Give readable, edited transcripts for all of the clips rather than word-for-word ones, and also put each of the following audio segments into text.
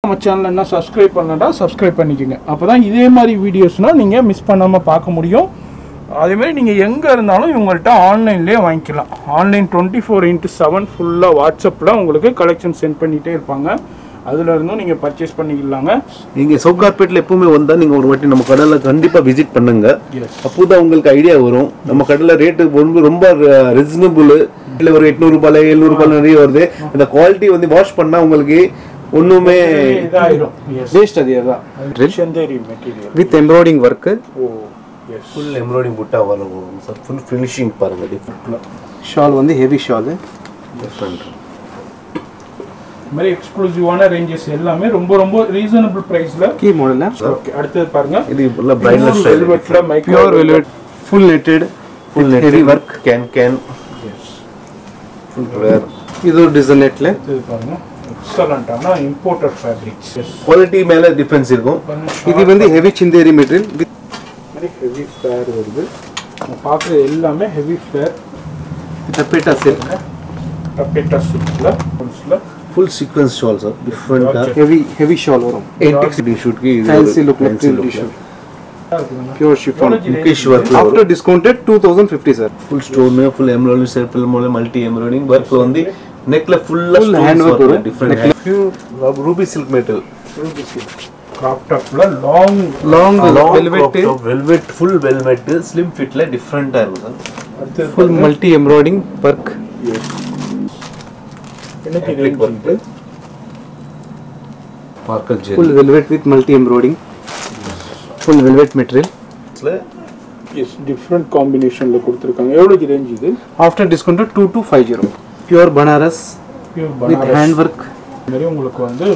நம்ம சேனல் என்ன subscribe பண்ணலடா subscribe பண்ணிக்கோங்க. அப்போ தான் இதே மாதிரி வீடியோஸ்னால் நீங்கள் மிஸ் பண்ணாமல் பார்க்க முடியும். அதேமாதிரி நீங்கள் எங்கே இருந்தாலும் இவங்கள்ட்ட ஆன்லைன்லேயே வாங்கிக்கலாம். ஆன்லைன் 24/7 ஃபுல்லாக வாட்ஸ்அப்பில் உங்களுக்கு கலெக்ஷன் சென்ட் பண்ணிகிட்டே இருப்பாங்க. அதில் இருந்தும் நீங்கள் பர்ச்சேஸ் பண்ணிக்கலாங்க. நீங்கள் சவுத் கார்பெட்டில் எப்பவுமே வந்தால் நீங்கள் ஒரு வாட்டி நம்ம கடையில் கண்டிப்பாக விசிட் பண்ணுங்க. அப்போ தான் உங்களுக்கு ஐடியா வரும். நம்ம கடையில் ரேட்டு ரொம்ப ரீசனபிள். இல்லை ஒரு 800 ரூபாய் 700 ரூபாய் நிறைய வருது. அந்த குவாலிட்டி வந்து வாஷ் பண்ணால் உங்களுக்கு ஒன்றுமே இதாயிரும். வேஸ்ட் அது தான். Chanderi material with embroidery work. Full embroidering புட்டா வரும் சார். ஃபுல் ஃபினிஷிங் பாருங்க. டிஃப்ரெண்ட் ஷால் வந்து ஹெவி ஷால். டிஃப்ரெண்ட் இந்த மாதிரி எக்ஸ்க்ளூசிவான ரேஞ்சஸ் எல்லாமே ரொம்ப ரொம்ப ரீசனபிள் பிரைஸ்ல கீ மாடல். ஓகே, அடுத்து பாருங்க. இது நல்ல பிரைட்னஸ் ஸ்டைல். வெல்வெட்ல pure velvet full netted heavy work. Can full wear. இது ஒரு டிசைன் நெட்ல. இது பாருங்க எக்ஸலண்டான இம்போர்ட்டட் ஃபேப்ரிக்ஸ். குவாலிட்டி மேல டிஃபரன்ஸ் இருக்கும். இது வந்து ஹெவி சிந்தேரி மெட்டீரியல் வித் மாதிரி ஹெவி ஃப்ளேர் வருது. பார்க்குற எல்லாமே ஹெவி ஃப்ளேர். டப்பேட்டா சில்க். டப்பேட்டா சில்க்ல ஃபுல் சீக்வென்ஸ் ஷால் சார். டிஃபரெண்டா ஹெவி ஷால் வரும். என்டிக் ஷூட் க்கு fancy look suit. Pure chiffon. Mukesh work. After discounted 2050 sir. Full stone में full embroidery self multi embroidering work வந்து neckல full hand work வரும். different ruby silk metal. ruby silk crop topல long velvet full velvet slim fitல different ஆ இருக்கும் sir. Full multi embroidering work. Yes. என்ன இது? Sparkle gel. Full velvet with multi embroidering. Full velvet material. Yes, different combination ல கொடுத்திருக்காங்க. எவ்வளவு range இது? After discounted 2250. Pure Banaras. Pure with Banaras hand work. மாதிரி உங்களுக்கு வந்து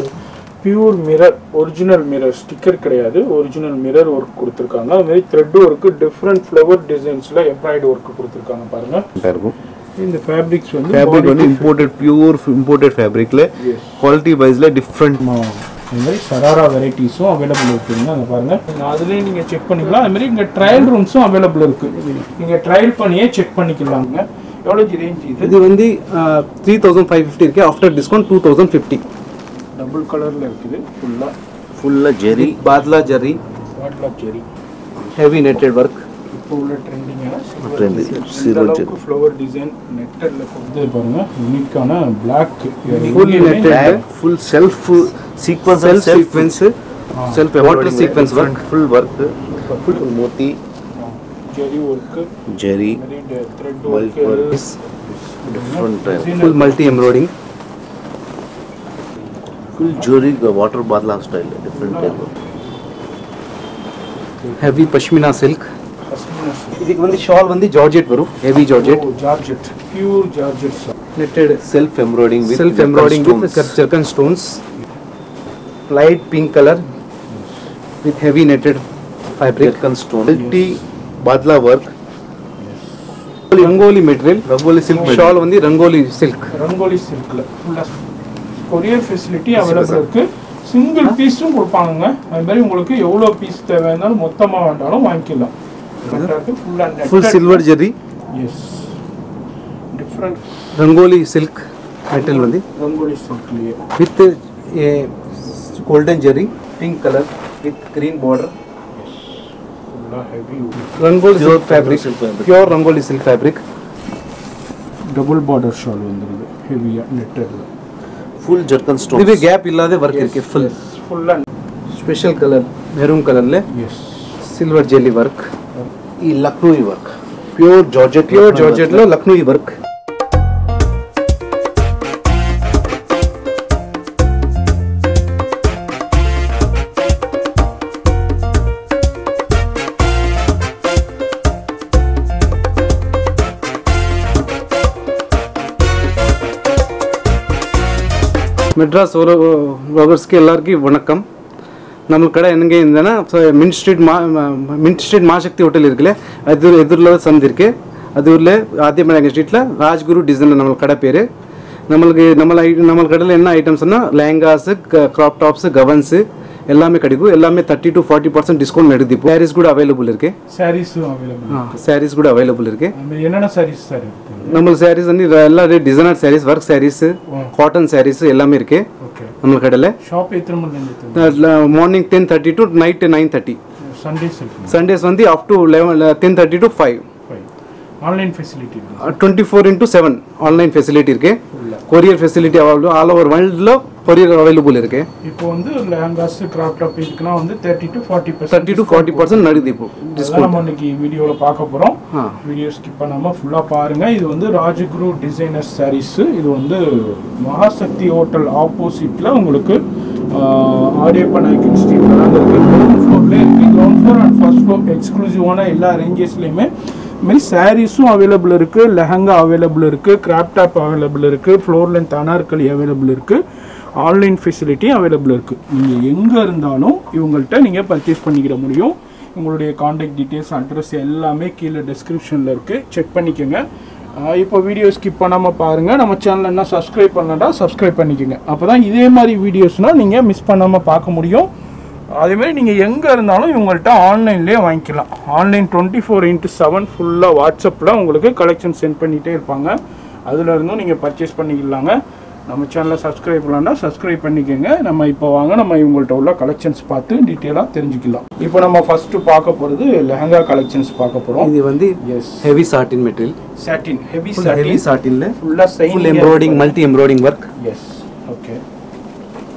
pure mirror original mirror sticker கிடையாது. ஒரிஜினல் மிரர் ஒர்க் கொடுத்திருக்காங்க. அது மாதிரி த்ரெட் ஒர்க் டிஃபரண்ட் ஃப்ளவர் டிசைன்ஸ்ல எம்ப்ராய்டரி ஒர்க் கொடுத்திருக்காங்க பாருங்க. இருக்கும். இந்த ஃபேப்ரிக்ஸ் வந்து ஃபேப்ரிக் வந்து இம்போர்ட்டட் பியூர் இம்போர்ட்டட் ஃபேப்ரிக்ல குவாலிட்டி வைஸ்ல டிஃபரண்ட். இந்த மாதிரி சராரா வெரைட்டிஸும் அவைலபிள் இருக்குங்க. அங்கே பாருங்க, அதுலேயே நீங்கள் செக் பண்ணிக்கலாம். அது மாதிரி இங்கே ட்ரையல் ரூம்ஸும் அவைலபிள் இருக்கு. நீங்கள் ட்ரையல் பண்ணியே செக் பண்ணிக்கலாங்க. எவ்வளோ ரேஞ்ச் இது? இது வந்து 3550 இருக்கு. After discount 2050. டபுள் கலரில் இருக்குது. ஃபுல்லாக zari badla zari. Heavy netted work. இப்போ உள்ள ட்ரெண்டிங்கான ஃப்ளவர் டிசைன் நெட்டட்ல கொடுத்து பாருங்க. யூனிக்கான black full netted full self sequins self water sequins work. Full work full moti zari work zari thread work different full multi embroidering. full jewelry water badla style different type. Heavy pashmina silk. ಇದಕ್ಕೆ ಒಂದು shawl ಒಂದು georgette ಬರು. Heavy georgette. Georgette pure georgette netted self embroidering with jerkin stones. Light pink color with heavy netted fabric. Jerkin stone. Multi badla work. Rangoli material. Rangoli silk shawl ಒಂದು rangoli silk. Rangoli ಸಿಲ್ಕ್ல ஃபுல்லா courier facility available இருக்கு. Single பீஸும் கொடுப்பாங்க. அது மாதிரி உங்களுக்கு எவ்வளோ பீஸ் தேவையானாலும் மொத்தமாக வேண்டாலும் வாங்கிக்கலாம். Full silver jewelry. Yes. Different. Rangoli silk material வந்து. Rangoli silk liye. With a golden jewelry, pink color with green border. Yes. Full heavy. Rangoli silk fabric. Pure Rangoli silk fabric. Double border shawl வந்துருது. Heavy netted. Full jerkin stones. இதுவே gap இல்லாத work இருக்கு. Full. Full and special color maroon colorல. Yes. Silver jelly work. ಈ ಲಕ್ನೋಯಿ work pure georgette లో ಲಕ್ನೋಯಿ work. Madras வ்ளாகர்ஸ்க்கு எல்லாருக்கும் வணக்கம். நம்ம கடை எங்கே இருந்தேன்னா மின்ட் ஸ்ட்ரீட் மாசக்தி ஹோட்டல் இருக்குல்ல, அது எதிரில் சந்தி இருக்கு. அது ஊரில் ஆத்தியமலை ஸ்ட்ரீட்டில் ராஜ்குரு டிசைன் நம்ம கடை பேர். நம்ம கடையில் என்ன ஐட்டம்ஸ்னா லெஹங்காஸு, க்ராப் டாப்ஸு, கவன்ஸு எல்லாமே கிடைக்கும். எல்லாமே 30 to 40% டிஸ்கவுண்ட் எடுத்து. இப்போ சாரீஸ் கூட அவைலபிள் இருக்கு. சாரீஸ் கூட அவைலபிள் இருக்கு. என்னென்ன சாரீஸ் சார்? நம்ம சாரீஸ் வந்து எல்லா designer saris, work saris, cotton saris எல்லாமே இருக்கு. நம்ம கடையில். ஷாப் எத்தனை மணிலேருந்து? Morning 10:30 to night 9:30. சண்டேஸ் வந்து up to 10:30 to 5. Online facility 24/7 online facility இருக்கு. Courier facility available all over வேர்ல்டில் கொரியர் அவைலபிள் இருக்கு. இப்போ வந்து லெஹங்காஸ் கிராப் டாப் இதுக்குனா வந்து 30 to 40% நடுது இப்போ டிஸ்கவுண்ட். நம்ம இன்னைக்கு வீடியோவில் பார்க்க போகிறோம். வீடியோ ஸ்கிப் பண்ணாமல் ஃபுல்லாக பாருங்கள். இது வந்து ராஜகுரு டிசைனர் சாரீஸ். இது வந்து மகாசக்தி ஹோட்டல் ஆப்போசிட்டில் உங்களுக்கு ஆடியப்பா நாயக்கன் ஸ்ட்ரீட்டில் தான் இருக்குது. கிரவுண்ட் ஃப்ளோர்லேயே இருக்குது. Ground floor and first floor எக்ஸ்க்ளூசிவான எல்லா ரேஞ்சஸ்லேயுமே இதுமாதிரி சாரீஸும் அவைலபிள் இருக்குது, லெஹங்கா அவைலபிள் இருக்குது, கிராப் டாப் அவைலபிள் இருக்குது, ஃப்ளோர் லென்த் அனார்கலி அவைலபிள் இருக்குது, ஆன்லைன் ஃபெசிலிட்டியும் அவைலபிள் இருக்குது. நீங்கள் எங்கே இருந்தாலும் இவங்கள்ட்ட நீங்கள் பர்ச்சேஸ் பண்ணிக்கிற முடியும். உங்களுடைய காண்டாக்ட் டீட்டெயில்ஸ் அட்ரஸ் எல்லாமே கீழே டெஸ்கிரிப்ஷனில் இருக்குது, செக் பண்ணிக்கோங்க. இப்போ வீடியோ ஸ்கிப் பண்ணாமல் பாருங்கள். நம்ம சேனல் என்ன சப்ஸ்கிரைப் பண்ணலடா சப்ஸ்கிரைப் பண்ணிக்கோங்க. அப்போ தான் இதே மாதிரி வீடியோஸ்னால் நீங்கள் மிஸ் பண்ணாமல் பார்க்க முடியும். அதேமாதிரி நீங்கள் எங்கே இருந்தாலும் இவங்கள்ட்ட ஆன்லைன்லேயே வாங்கிக்கலாம். ஆன்லைன் 24/7 ஃபுல்லாக வாட்ஸ்அப்பில் உங்களுக்கு கலெக்ஷன் சென்ட் பண்ணிகிட்டே இருப்பாங்க. அதில் இருந்தும் நீங்கள் பர்ச்சேஸ் பண்ணிக்கலாங்க. நம்ம சேனலை சப்ஸ்கிரைப் பண்ணலாம்னா சப்ஸ்கிரைப் பண்ணிக்கோங்க. நம்ம இப்போ வாங்க நம்ம இவங்கள்ட்ட உள்ள கலெக்ஷன்ஸ் பார்த்து டீட்டெயிலாக தெரிஞ்சுக்கலாம். இப்போ நம்ம ஃபஸ்ட்டு பார்க்க போகிறது லெஹங்கா கலெக்ஷன்ஸ் பார்க்க போகிறோம். இது வந்து heavy satin material. Satin heavy சாட்டின்ல ஃபுல்லாக full embroidering multi embroidering work. Yes okay.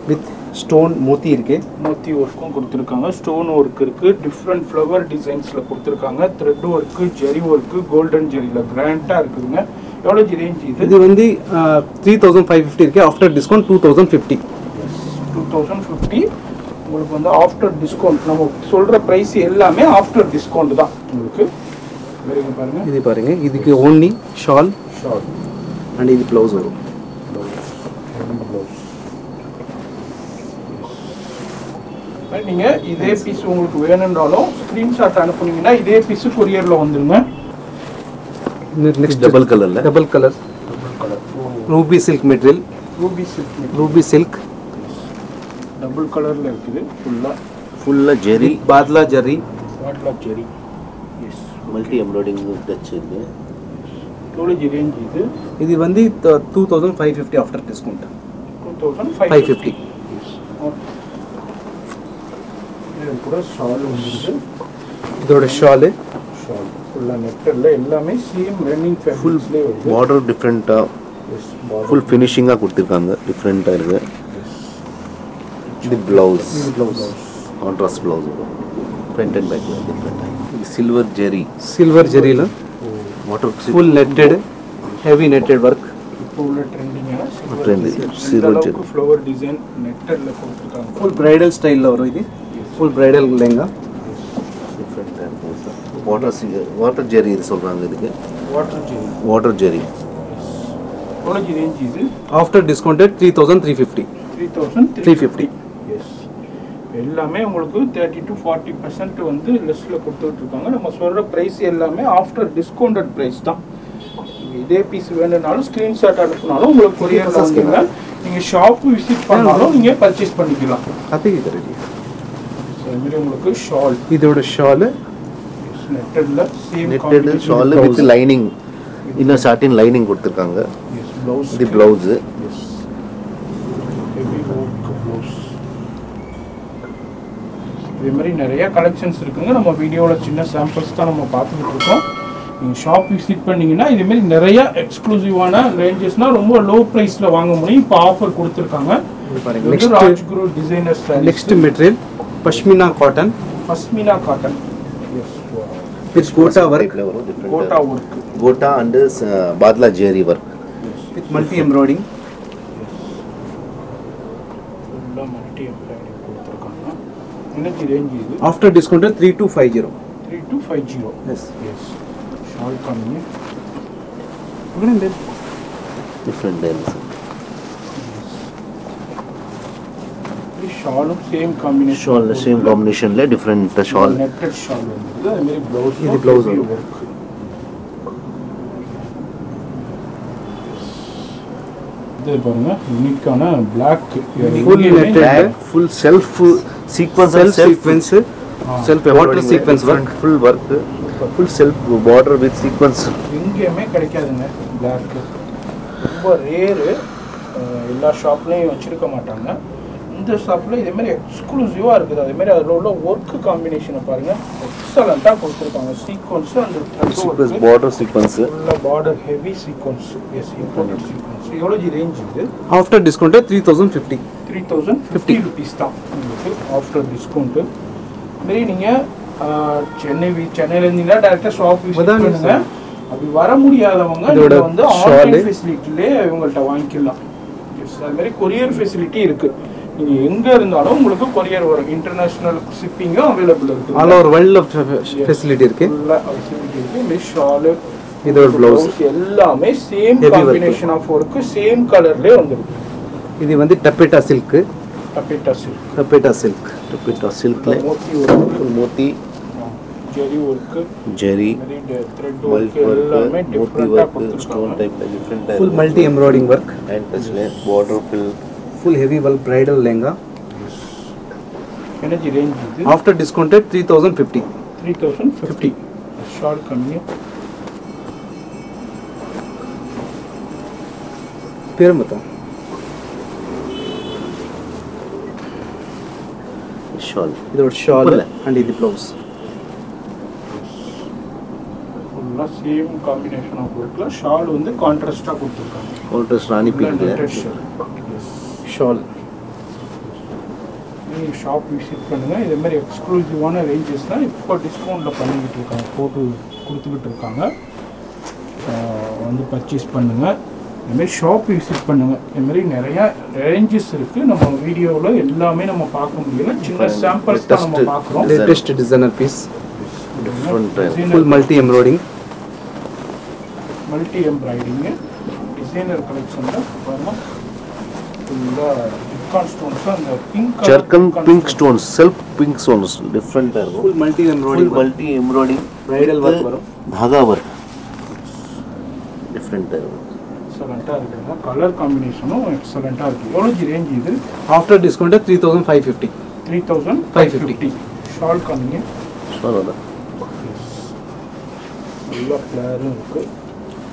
With stone moti இருக்கு. மோத்தி ஒர்க்கும் கொடுத்துருக்காங்க. ஸ்டோன் ஒர்க் இருக்குது. டிஃப்ரெண்ட் ஃப்ளவர் டிசைன்ஸில் கொடுத்துருக்காங்க. Thread work, zari work, golden ஜெரியில் கிராண்டாக இருக்குதுங்க. எவ்வளோ ரேஞ்ச் இது? இது வந்து 3550 இருக்கு. After discount 2050. 2050 உங்களுக்கு வந்து ஆஃப்டர் டிஸ்கவுண்ட். நம்ம சொல்கிற ப்ரைஸ் எல்லாமே ஆஃப்டர் டிஸ்கவுண்ட் தான் உங்களுக்கு. பாருங்க, இது பாருங்க. இதுக்கு ஓன்லி ஷால் அண்ட் இது ப்ளவுஸ் வரும். நீங்கள் இதே பீஸ் உங்களுக்கு வேணுன்றாலும் ஸ்க்ரீன்ஷாட் அனுப்புனீங்கன்னா இதே பீஸ் கொரியரில் வந்துருங்க. Next double colour Ruby silk material. Ruby silk double கலரில் இருக்குது. ஃபுல்லாக ஜெரி, பாத்லா ஜெரி. எஸ் மல்டி எம்ப்ராய்டிங் டச் இருக்கு. எவ்வளோ ரேஞ்ச் இது? இது வந்து 2550 ஆஃப்டர் டிஸ்கவுண்ட் 2550. கூட ஷால் வந்துருக்கு. இதோட ஷால் ஃபுல்லாக நெட்டரில் எல்லாமே சேம் ரன்னிங் ஃபேப்ரிக்ஸ்லேயே வருது. பார்டர் டிஃப்ரெண்ட்டாக ஃபுல் ஃபினிஷிங்காக கொடுத்துருக்காங்க. டிஃப்ரெண்ட்டாக இருக்குது. இது ப்ளவுஸ் கான்ட்ராஸ்ட் ப்ளவுஸ் வரும். ஃப்ரண்ட் அண்ட் பேக்கில் டிஃப்ரெண்ட்டாக. இது சில்வர் ஜெரியில் water full netted heavy netted work. இப்போ உள்ள ட்ரெண்டிங்கான சில்வர் ஜெரி ஃப்ளவர் டிசைன் நெட்டரில் கொடுத்துருக்காங்க. ஃபுல் பிரைடல் ஸ்டைலில் வரும். இது ஃபுல் பிரைடல் லெஹங்கா. டிஃப்ரெண்ட்டாக இருக்குது. வாட்டர் ஜெரி இது சொல்கிறாங்க. இதுக்கு வாட்டர் ஜெரி. எவ்வளோ ரேஞ்ச் இது? After discounted 3350. 3350. எஸ் எல்லாமே உங்களுக்கு 30 to 40% வந்து லெஸ்ஸில் கொடுத்துட்ருக்காங்க. நம்ம சொல்கிற ப்ரைஸ் எல்லாமே ஆஃப்டர் டிஸ்கவுண்டட் ப்ரைஸ் தான். இதே பீஸ் வேணுனாலும் ஸ்க்ரீன்ஷாட் அனுப்புனாலும் உங்களுக்கு கொரியரில் வந்துங்க. நீங்கள் ஷாப்பு விசிட் பண்ணாலும் நீங்கள் பர்ச்சேஸ் பண்ணிக்கலாம். அதுமாரி உங்களுக்கு ஷால். இதோட shawl netted shawl with lining. இன்னும் சாட்டின் லைனிங் கொடுத்துருக்காங்க. இது ப்ளவுஸு. இதே மாதிரி நிறைய கலெக்ஷன்ஸ் இருக்குங்க. நம்ம வீடியோவில் சின்ன சாம்பிள்ஸ் தான் நம்ம பார்த்துக்கிட்டு இருக்கோம். நீங்கள் ஷாப் விசிட் பண்ணிங்கன்னா இதேமாரி நிறைய எக்ஸ்க்ளூசிவான ரேஞ்சஸ்னால் ரொம்ப லோ ப்ரைஸில் வாங்க முடியும். இப்போ ஆஃபர் கொடுத்துருக்காங்க. Rajguru designer saris. Next material pashmina cotton. With gota work. Gota and badla jeri work. With multi embroidering. After discounted 3250. 3250. Yes. Shawl coming. Different lengths. Shawl same combination. Shawl same combination le different shawl. Netted shawl வந்து அதே மாதிரி blouse. இது blouse வரும். இது பாருங்க யூனிக்கான black full netted full self sequence water sequence work, full work, full self border with sequence. எங்கேயுமே கிடைக்காதுங்க black. ரொம்ப ரேர். எல்லா ஷாப்லயும் வச்சிருக்க மாட்டாங்க. இந்த ஷாப்பில் இதே மாதிரி எக்ஸ்க்ளூசிவாக இருக்குது. அதே மாதிரி அதில் உள்ள ஒர்க்கு காம்பினேஷனை பாருங்கள், எக்ஸலண்ட்டாக கொடுத்துருக்காங்க. சீக்வன்ஸு அந்த பார்டர் சீக்வன்ஸு ஃபுல்லாக border heavy sequence. Yes, imported sequence. எவ்வளோ ரேஞ்ச் இது? After discount 3050. 3050 ருபீஸ் தான் உங்களுக்கு ஆஃப்டர் டிஸ்கவுண்ட்டு. இதுமாரி நீங்கள் சென்னையில் இருந்தீங்கன்னா டேரெக்டாக ஷாப் விசிட் பண்ணுங்க. அப்படி வர முடியாதவங்க நீங்கள் வந்து ஆன்லைன் ஃபெசிலிட்டிலே இவங்கள்ட்ட வாங்கிக்கலாம். எஸ், அதுமாதிரி கொரியர் ஃபெசிலிட்டி இருக்குது. நீங்கள் எங்கே இருந்தாலும் உங்களுக்கு கொரியர் வரும். இன்டர்நேஷ்னல் ஷிப்பிங்கும் அவைலபிள் இருக்குது. ஆல் ஓவர் வேர்ல்டில் ஃபெசிலிட்டி இருக்குது. ஃபுல்லாக ஃபெசிலிட்டி இருக்குது. இந்த ஷாலு, இது ஒரு ப்ளவுஸ் எல்லாமே same combination of work, same கலர்லேயே வந்துருக்கு. இது வந்து taffeta silk. Taffeta silk. Taffeta silk. டப்பேட்டா சில்க்ல moti work, full moti, zari work, zari, thread multi work, எல்லாமே ஒர்க், மோத்தி டிஃப்ரெண்ட்டாக ஒர்க், ஸ்டோன் கொடுத்துருக்காங்க. டைப்ல different full multi embroidering work. Hand டச்ல border full heavy well bridal lehenga. எனர்ஜி ரேஞ்ச் இது ஆஃப்டர் டிஸ்கவுண்ட் 3050. 3050. ஷால் கம்மி. பேரும் பார்த்தோம் ஷால். இதோட ஷால் அண்ட் இது ப்ளவுஸ். ஃபுல்லாக சேம் காம்பினேஷன் ஆஃப் ஒர்க்கில் ஷால் வந்து கான்ட்ராஸ்டாக கொடுத்துருக்காங்க. கான்ட்ராஸ்ட் ராணி பிங்க்ல ஷால். நீங்கள் ஷாப் விசிட் பண்ணுங்கள். இதே மாதிரி எக்ஸ்க்ளூசிவான ரேஞ்சஸ்லாம் இப்போ டிஸ்கவுண்ட்டில் பண்ணிக்கிட்டு இருக்காங்க, போட்டு கொடுத்துக்கிட்டு இருக்காங்க. வந்து பர்ச்சேஸ் பண்ணுங்கள். இதுமாரி ஷாப் விசிட் பண்ணுங்கள். இதுமாரி நிறையா ரேஞ்சஸ் இருக்குது. நம்ம வீடியோவில் எல்லாமே நம்ம பார்க்க முடியல, சின்ன சாம்பிள்ஸ் தான் நம்ம பார்க்குறோம். Latest designer piece. Different full multi embroidering. Multi embroidering designer கலெக்ஷனில் பாருங்கள். ஃபுல்லாக ஜிர்கான் ஸ்டோன்ஸ், அந்த pink zircon pink stones, self pink stones டிஃப்ரெண்டா இருக்கும். Full multi embroidering. Multi embroidering bridal work வரும். धागा वर्क டிஃப்ரெண்டா இருக்கும். எக்ஸலண்ட்டாக இருக்குங்க. கலர் காம்பினேஷனும் எக்ஸலண்ட்டாக இருக்குது. எவ்வளோ ரேஞ்ச் இது? After discount 3550. 3550. ஷால் காமிங்க. ஷால் நல்லா ஃப்ளேரும் இருக்குது.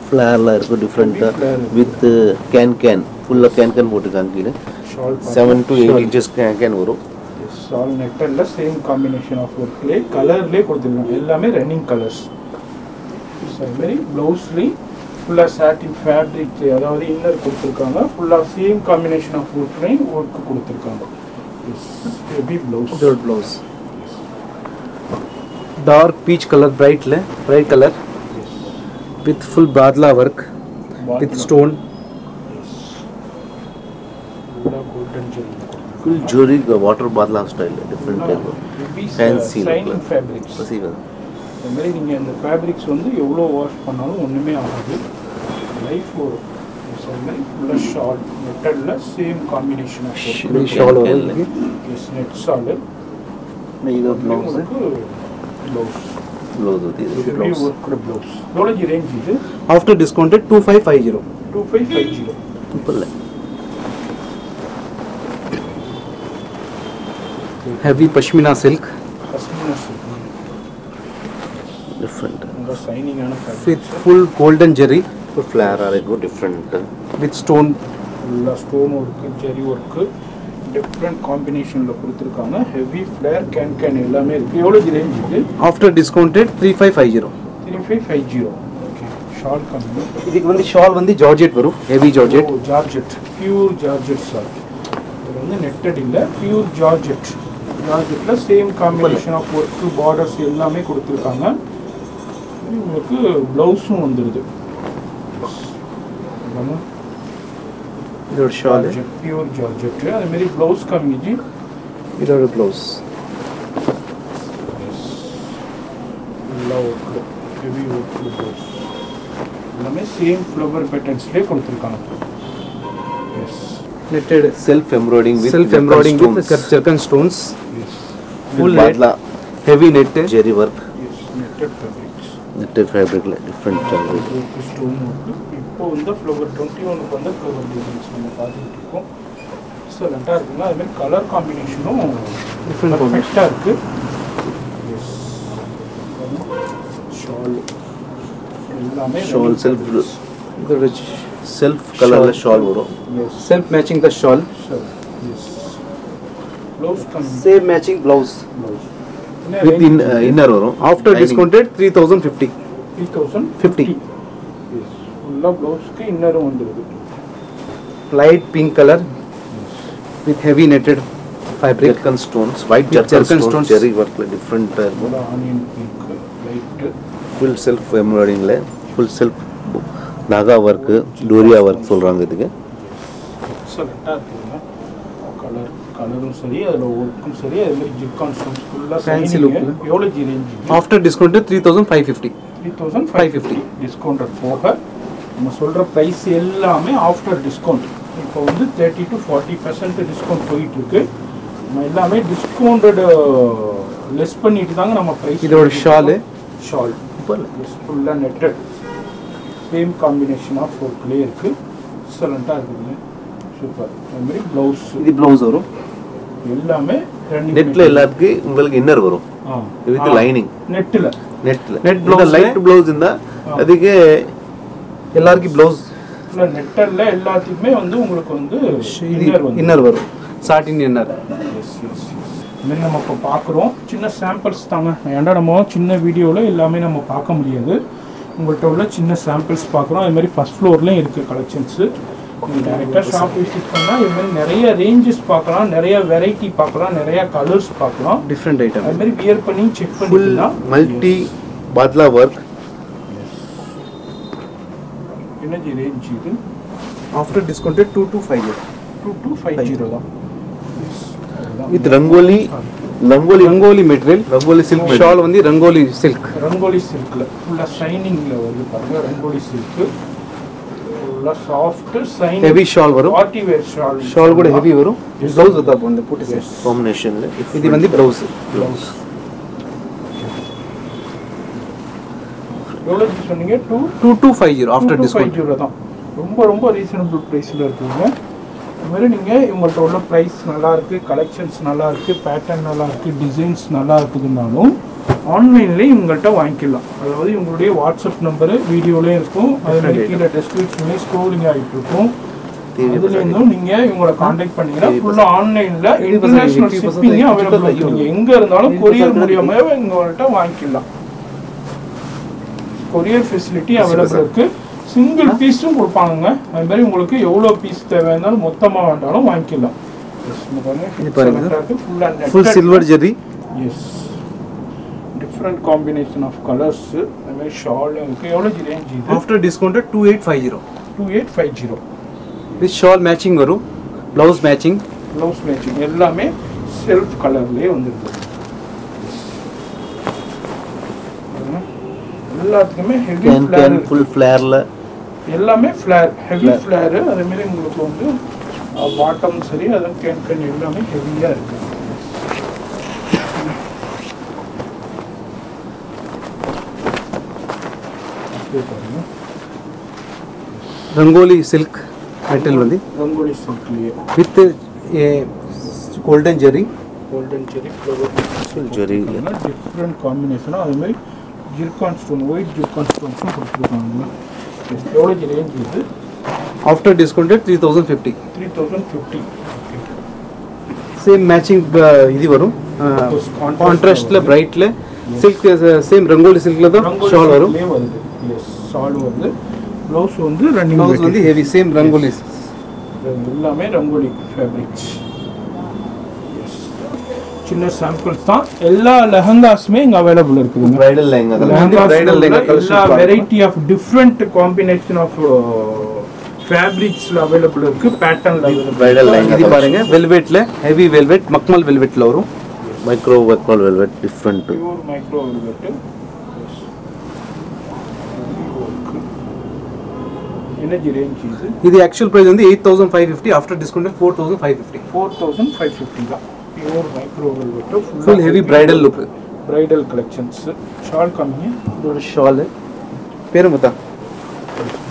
ஃப்ளேர்லாம் இருக்கும் டிஃப்ரெண்ட்டாக வித் கேன் ஃபுல்லாக கேன் போட்டுருக்காங்க. கீழே ஷால் 7 to 8 inches கேன் வரும். ஷால் நெட்டரில் சேம் காம்பினேஷன் ஆஃப் ஒர்க்லேயே கலர்லேயே கொடுத்துருக்காங்க. எல்லாமே ரன்னிங் கலர்ஸ். அதுமாரி ப்ளவுஸ்லேயும் ஃபுல்லாக சாட்டின் ஃபேப்ரிக், அதாவது இன்னர் கொடுத்துருக்காங்க. ஃபுல்லாக சேம் காம்பினேஷன் ஆஃப் ஒர்க்லேயும் ஒர்க்கு கொடுத்துருக்காங்க. Heavy blouse. இதோட blouse dark peach colour, bright colour with full badla work with stone. Golden ஜெல். Full zari water badla style different type fancy shining fabrics. பசிவா இந்த மாதிரி நீங்கள் அந்த ஃபேப்ரிக்ஸ் வந்து எவ்வளோ வாஷ் பண்ணாலும் ஒன்றுமே ஆகாது, லைஃப் வரும். ஸோ அது மாதிரி ஃபுல்லாக ஷால் நெட்டடில் சேம் காம்பினேஷன் ஆஃப் ஷால் வரும். Yes, net shawl. இது ப்ளவுஸ் உங்களுக்கு ப்ளவுஸ் ப்ளவுஸ் होती है ப்ளவுஸ் ஒர்க்கோட ப்ளவுஸ். எவ்வளோ ரேஞ்ச் இது? After discount 2550. 2550. सिंपल है. heavy pashmina silk pashmina silk. Different ரொம்ப ஷைனிங்கான with fabrics. full golden jerry तो फ्लेयर आ रहा है डिफरेंट with stone. ஃபுல்லாக stone work, zari work, different காம்பினேஷனில் கொடுத்துருக்காங்க. ஹெவி ஃப்ளேர் கேன் எல்லாமே இருக்குது. எவ்வளோ ரேஞ்ச் இது? after discounted 3550. 3550. ஓகே. ஷால் கம்மி. இதுக்கு வந்து ஷால் வந்து ஜார்ஜெட் வரும், heavy georgette. Georgette, pure georgette shawl. இது வந்து நெட்டட் இல்லை, பியூர் ஜார்ஜெட். ஜார்ஜெட்டில் same combination of work, borders எல்லாமே கொடுத்துருக்காங்க. உங்களுக்கு ப்ளவுஸும் வந்துடுது. இதோட ஷால், பியூர் ஜார்ஜெட். அதுமாரி ப்ளவுஸ் கம்மிஜி. இதோட ப்ளவுஸ் நல்லா ஒர்க்கு, ஹெவி ஒர்க்கு ப்ளவுஸ். எல்லாமே சேம் ஃப்ளவர் பேட்டர்ன்ஸ்லேயே கொடுத்துருக்காங்க. Yes, knitted self embroidering with self embroidering with jerkin stones, yes, full badla heavy net. Zari work yes. Netted fabrics. Netted fabric different चल stone work. இப்போ வந்து flower 21க்கு வந்து flower designs நம்ம பார்த்துட்டு இருக்கோம். எக்ஸலண்ட்டாக இருக்குங்க. அதுமாதிரி கலர் காம்பினேஷனும் Different பர்ஃபெக்டாக இருக்குது. எஸ், ஷால் எல்லாமே शॉल सेल्फ இதோட सेल्फ कलर शॉल वरो yes, self matching the shawl. Yes. Blouse கம்மி same matching blouse with inner வரும். After discounted 3050. 3050. ஃபுல்லாக ப்ளவுஸ்க்கு இன்னரும் வந்துடுது. Light pink colour with heavy netted fabric. Zircon stones, white zircon stones, zari ஒர்க்ல டிஃபரெண்டா இருக்கும். Onion pink light full self எம்ப்ராய்டிங்ல ஃபுல் செல்ஃப் நாகா ஒர்க், டோரியா ஒர்க் சொல்றாங்க இதுக்கு. எக்ஸலண்ட்டாக இருக்குதுங்க. கலரும் சரி, அதில் ஒர்க்கும் சரி, அதே மாதிரி ஜிர்கான் ஸ்டோன்ஸ் ஃபுல்லாக Fancy ஃபேன்சி look. லுக். எவ்வளோ ji range? After discounted 3550. 3550 discounted போக நம்ம சொல்கிற ப்ரைஸ் எல்லாமே ஆஃப்டர் டிஸ்கவுண்ட். இப்போ வந்து 30 to 40% டிஸ்கவுண்ட் போயிட்டு இருக்கு. நம்ம எல்லாமே டிஸ்கவுண்டட் லெஸ் பண்ணிட்டு தாங்க நம்ம ப்ரைஸ். இதோட ஷால் ஃபுல்லாக நெட்டட் சேம் காம்பினேஷன் ஆஃப் ஒர்க்லேயே இருக்கு. எக்ஸலண்ட்டாக இருக்குதுங்க. சூப்பர். அது மாதிரி ப்ளவுஸ் இது ப்ளவுஸ் வரும். எல்லாமே நெட்ல எல்லாத்துக்கும் உங்களுக்கு இன்னர் வரும் வித் லைனிங். நெட்டில் நெட் ப்ளவுஸ் லைட் ப்ளவுஸ் இருந்தா அதுக்கு எல்லாருக்கும் ப்ளவுஸ் நெட்டல்ல எல்லாத்துக்குமே வந்து உங்களுக்கு வந்து இன்னர் வந்து இன்னர் வரும். சாட்டின் இன்னர். இதுமாரி நம்ம இப்போ பார்க்குறோம். சின்ன சாம்பிள்ஸ் தாங்க. ஏன்டா நம்ம சின்ன வீடியோவில் எல்லாமே நம்ம பார்க்க முடியாது. உங்கள்கிட்ட உள்ள சின்ன சாம்பிள்ஸ் பார்க்குறோம். அதுமாதிரி ஃபஸ்ட் ஃப்ளோர்லேயும் இருக்குது கலெக்ஷன்ஸு. நீங்கள் டேரெக்டாக ஷாப் விசிட் பண்ணால் இதுமாதிரி நிறைய ரேஞ்சஸ் பார்க்கலாம், நிறைய வெரைட்டி பார்க்கலாம், நிறைய கலர்ஸ் பார்க்கலாம், டிஃப்ரெண்ட் ஐட்டம். அதுமாதிரி வியர் பண்ணி செக் ஃபுல் பண்ணிக்கலாம். Multi badla work. எனர்ஜி ரேஞ்ச் இது ஆஃப்டர் டிஸ்கவுண்டட் 2250. 2250 தான். With rangoli rangoli material. Rangoli silk shawl வந்து ரங்கோலி சில்க். ரங்கோலி சில்கில் ஃபுல்லாக ஷைனிங்கில் வருது பாருங்க. ரங்கோலி சில்க்கு ஃபுல்லாக சாஃப்ட் ஷைனிங் ஹெவி ஷால் வரும். Party wear shawl. ஷால் கூட ஹெவி வரும். ப்ளவுஸ் வந்து அப்போ வந்து போட்டு காம்பினேஷன்ல இது வந்து ப்ளவுஸ். எவ்வளோ சொன்னீங்க? 2250 ஆஃப்டர் டிஸ்கவுண்ட். 2250 தான். ரொம்ப ரொம்ப ரீசனபிள் ப்ரைஸில் இருக்குதுங்க. அதுமாதிரி நீங்கள் இவங்கள்ட்ட உள்ள ப்ரைஸ் நல்லாயிருக்கு, கலெக்ஷன்ஸ் நல்லாயிருக்கு, பேட்டர்ன் நல்லாயிருக்கு, டிசைன்ஸ் நல்லா இருக்குதுன்னாலும் ஆன்லைன்லேயே இவங்கள்ட்ட வாங்கிக்கலாம். அதாவது இவங்களுடைய வாட்ஸ்அப் நம்பரு வீடியோலேயும் இருக்கும். அதுமாதிரி கீழே டெஸ்கிரிப்ஷன்லேயும் ஸ்க்ரோலிங் ஆகிட்டு இருக்கும். அதுலேருந்தும் நீங்கள் இவங்களை காண்டாக்ட் பண்ணிங்கன்னா ஃபுல்லாக ஆன்லைனில் இன்டர்நேஷ்னல் ஷிப்பிங்கும் அவைலபிள் இருக்குது. நீங்கள் எங்கே இருந்தாலும் கொரியர் மூலியமாக இவங்கள்ட்ட வாங்கிக்கலாம். கொரியர் ஃபெசிலிட்டி அவைலபிள் இருக்குது. சிங்கிள் பீஸும் கொடுப்பாங்க. அது மாதிரி உங்களுக்கு எவ்வளோ பீஸ் தேவையானாலும் மொத்தமாக வேண்டாலும் வாங்கிக்கலாம். Full silver zari. Yes, different combination of colours. அது மாதிரி ஷால் இருக்குது. எவ்வளோ ரேஞ்ச் இது? After discounted 2850. 2850. With shawl matching வரும். Blouse matching. ப்ளவுஸ் மேட்சிங் எல்லாமே செல்ஃப் கலர்லேயே வந்துருக்கு. எல்லாத்துக்குமே ஹெவி ஃப்ளேர், ஃபுல் ஃப்ளேர்ல எல்லாமே ஃப்ளேர், ஹெவி ஃப்ளேரு. அதேமாரி உங்களுக்கு வந்து பாட்டம் சரி, அதுவும் கேன் எல்லாமே ஹெவியாக இருக்குது. ரங்கோலி சில்க் மெட்டீரியல் வந்து ரங்கோலி சில்க்லேயே with golden zari. Golden zari flower zari different காம்பினேஷனாக. அதேமாதிரி ஜிர்கான் ஸ்டோன், ஒயிட் ஜிர்கான் ஸ்டோன்ஸும் கொடுத்துருக்காங்க. எவ்வளோ ரேஞ்ச் இது? After discounted 3050. 3050. சேம் மேட்சிங் இது வரும். கான்ட்ராஸ்ட்ல பிரைட்ல சில்க் சேம் ரங்கோலி சில்க்ல தான் ஷால் வரும். வருது. எஸ், ஷால் வருது. ப்ளவுஸ் வந்து ரன்னிங் ப்ளவுஸ் வந்து ஹெவி சேம் ரங்கோலி. எல்லாமே ரங்கோலி ஃபேப்ரிக்ஸ். சின்ன சாம்பிள்ஸ் தான். எல்லா லெஹங்காஸுமே இங்கே அவைலபிள் இருக்குதுங்க. பிரைடல் லெஹங்கா பிரைடல் லெஹங்கா எல்லா variety of different combination of ஃபேப்ரிக்ஸ்ல அவைலபிள் இருக்கு. பேட்டர்ன்ல பிரைடல் லெஹங்கா இது பாருங்க. வெல்வெட்ல ஹெவி வெல்வெட், மக்மல் வெல்வெட்ல வரும். மைக்ரோ ஒர்க்மால் velvet different. Pure micro velvet. எனர்ஜி ரேஞ்ச் இது. இது ஆக்சுவல் பிரைஸ் வந்து 8550. After discount 4550. 4550 தான். Pure micro velvet, full heavy bridal look. Bridal collections. Shawl கம்மிங்க. இதோட ஷால் பேரு மொத்தா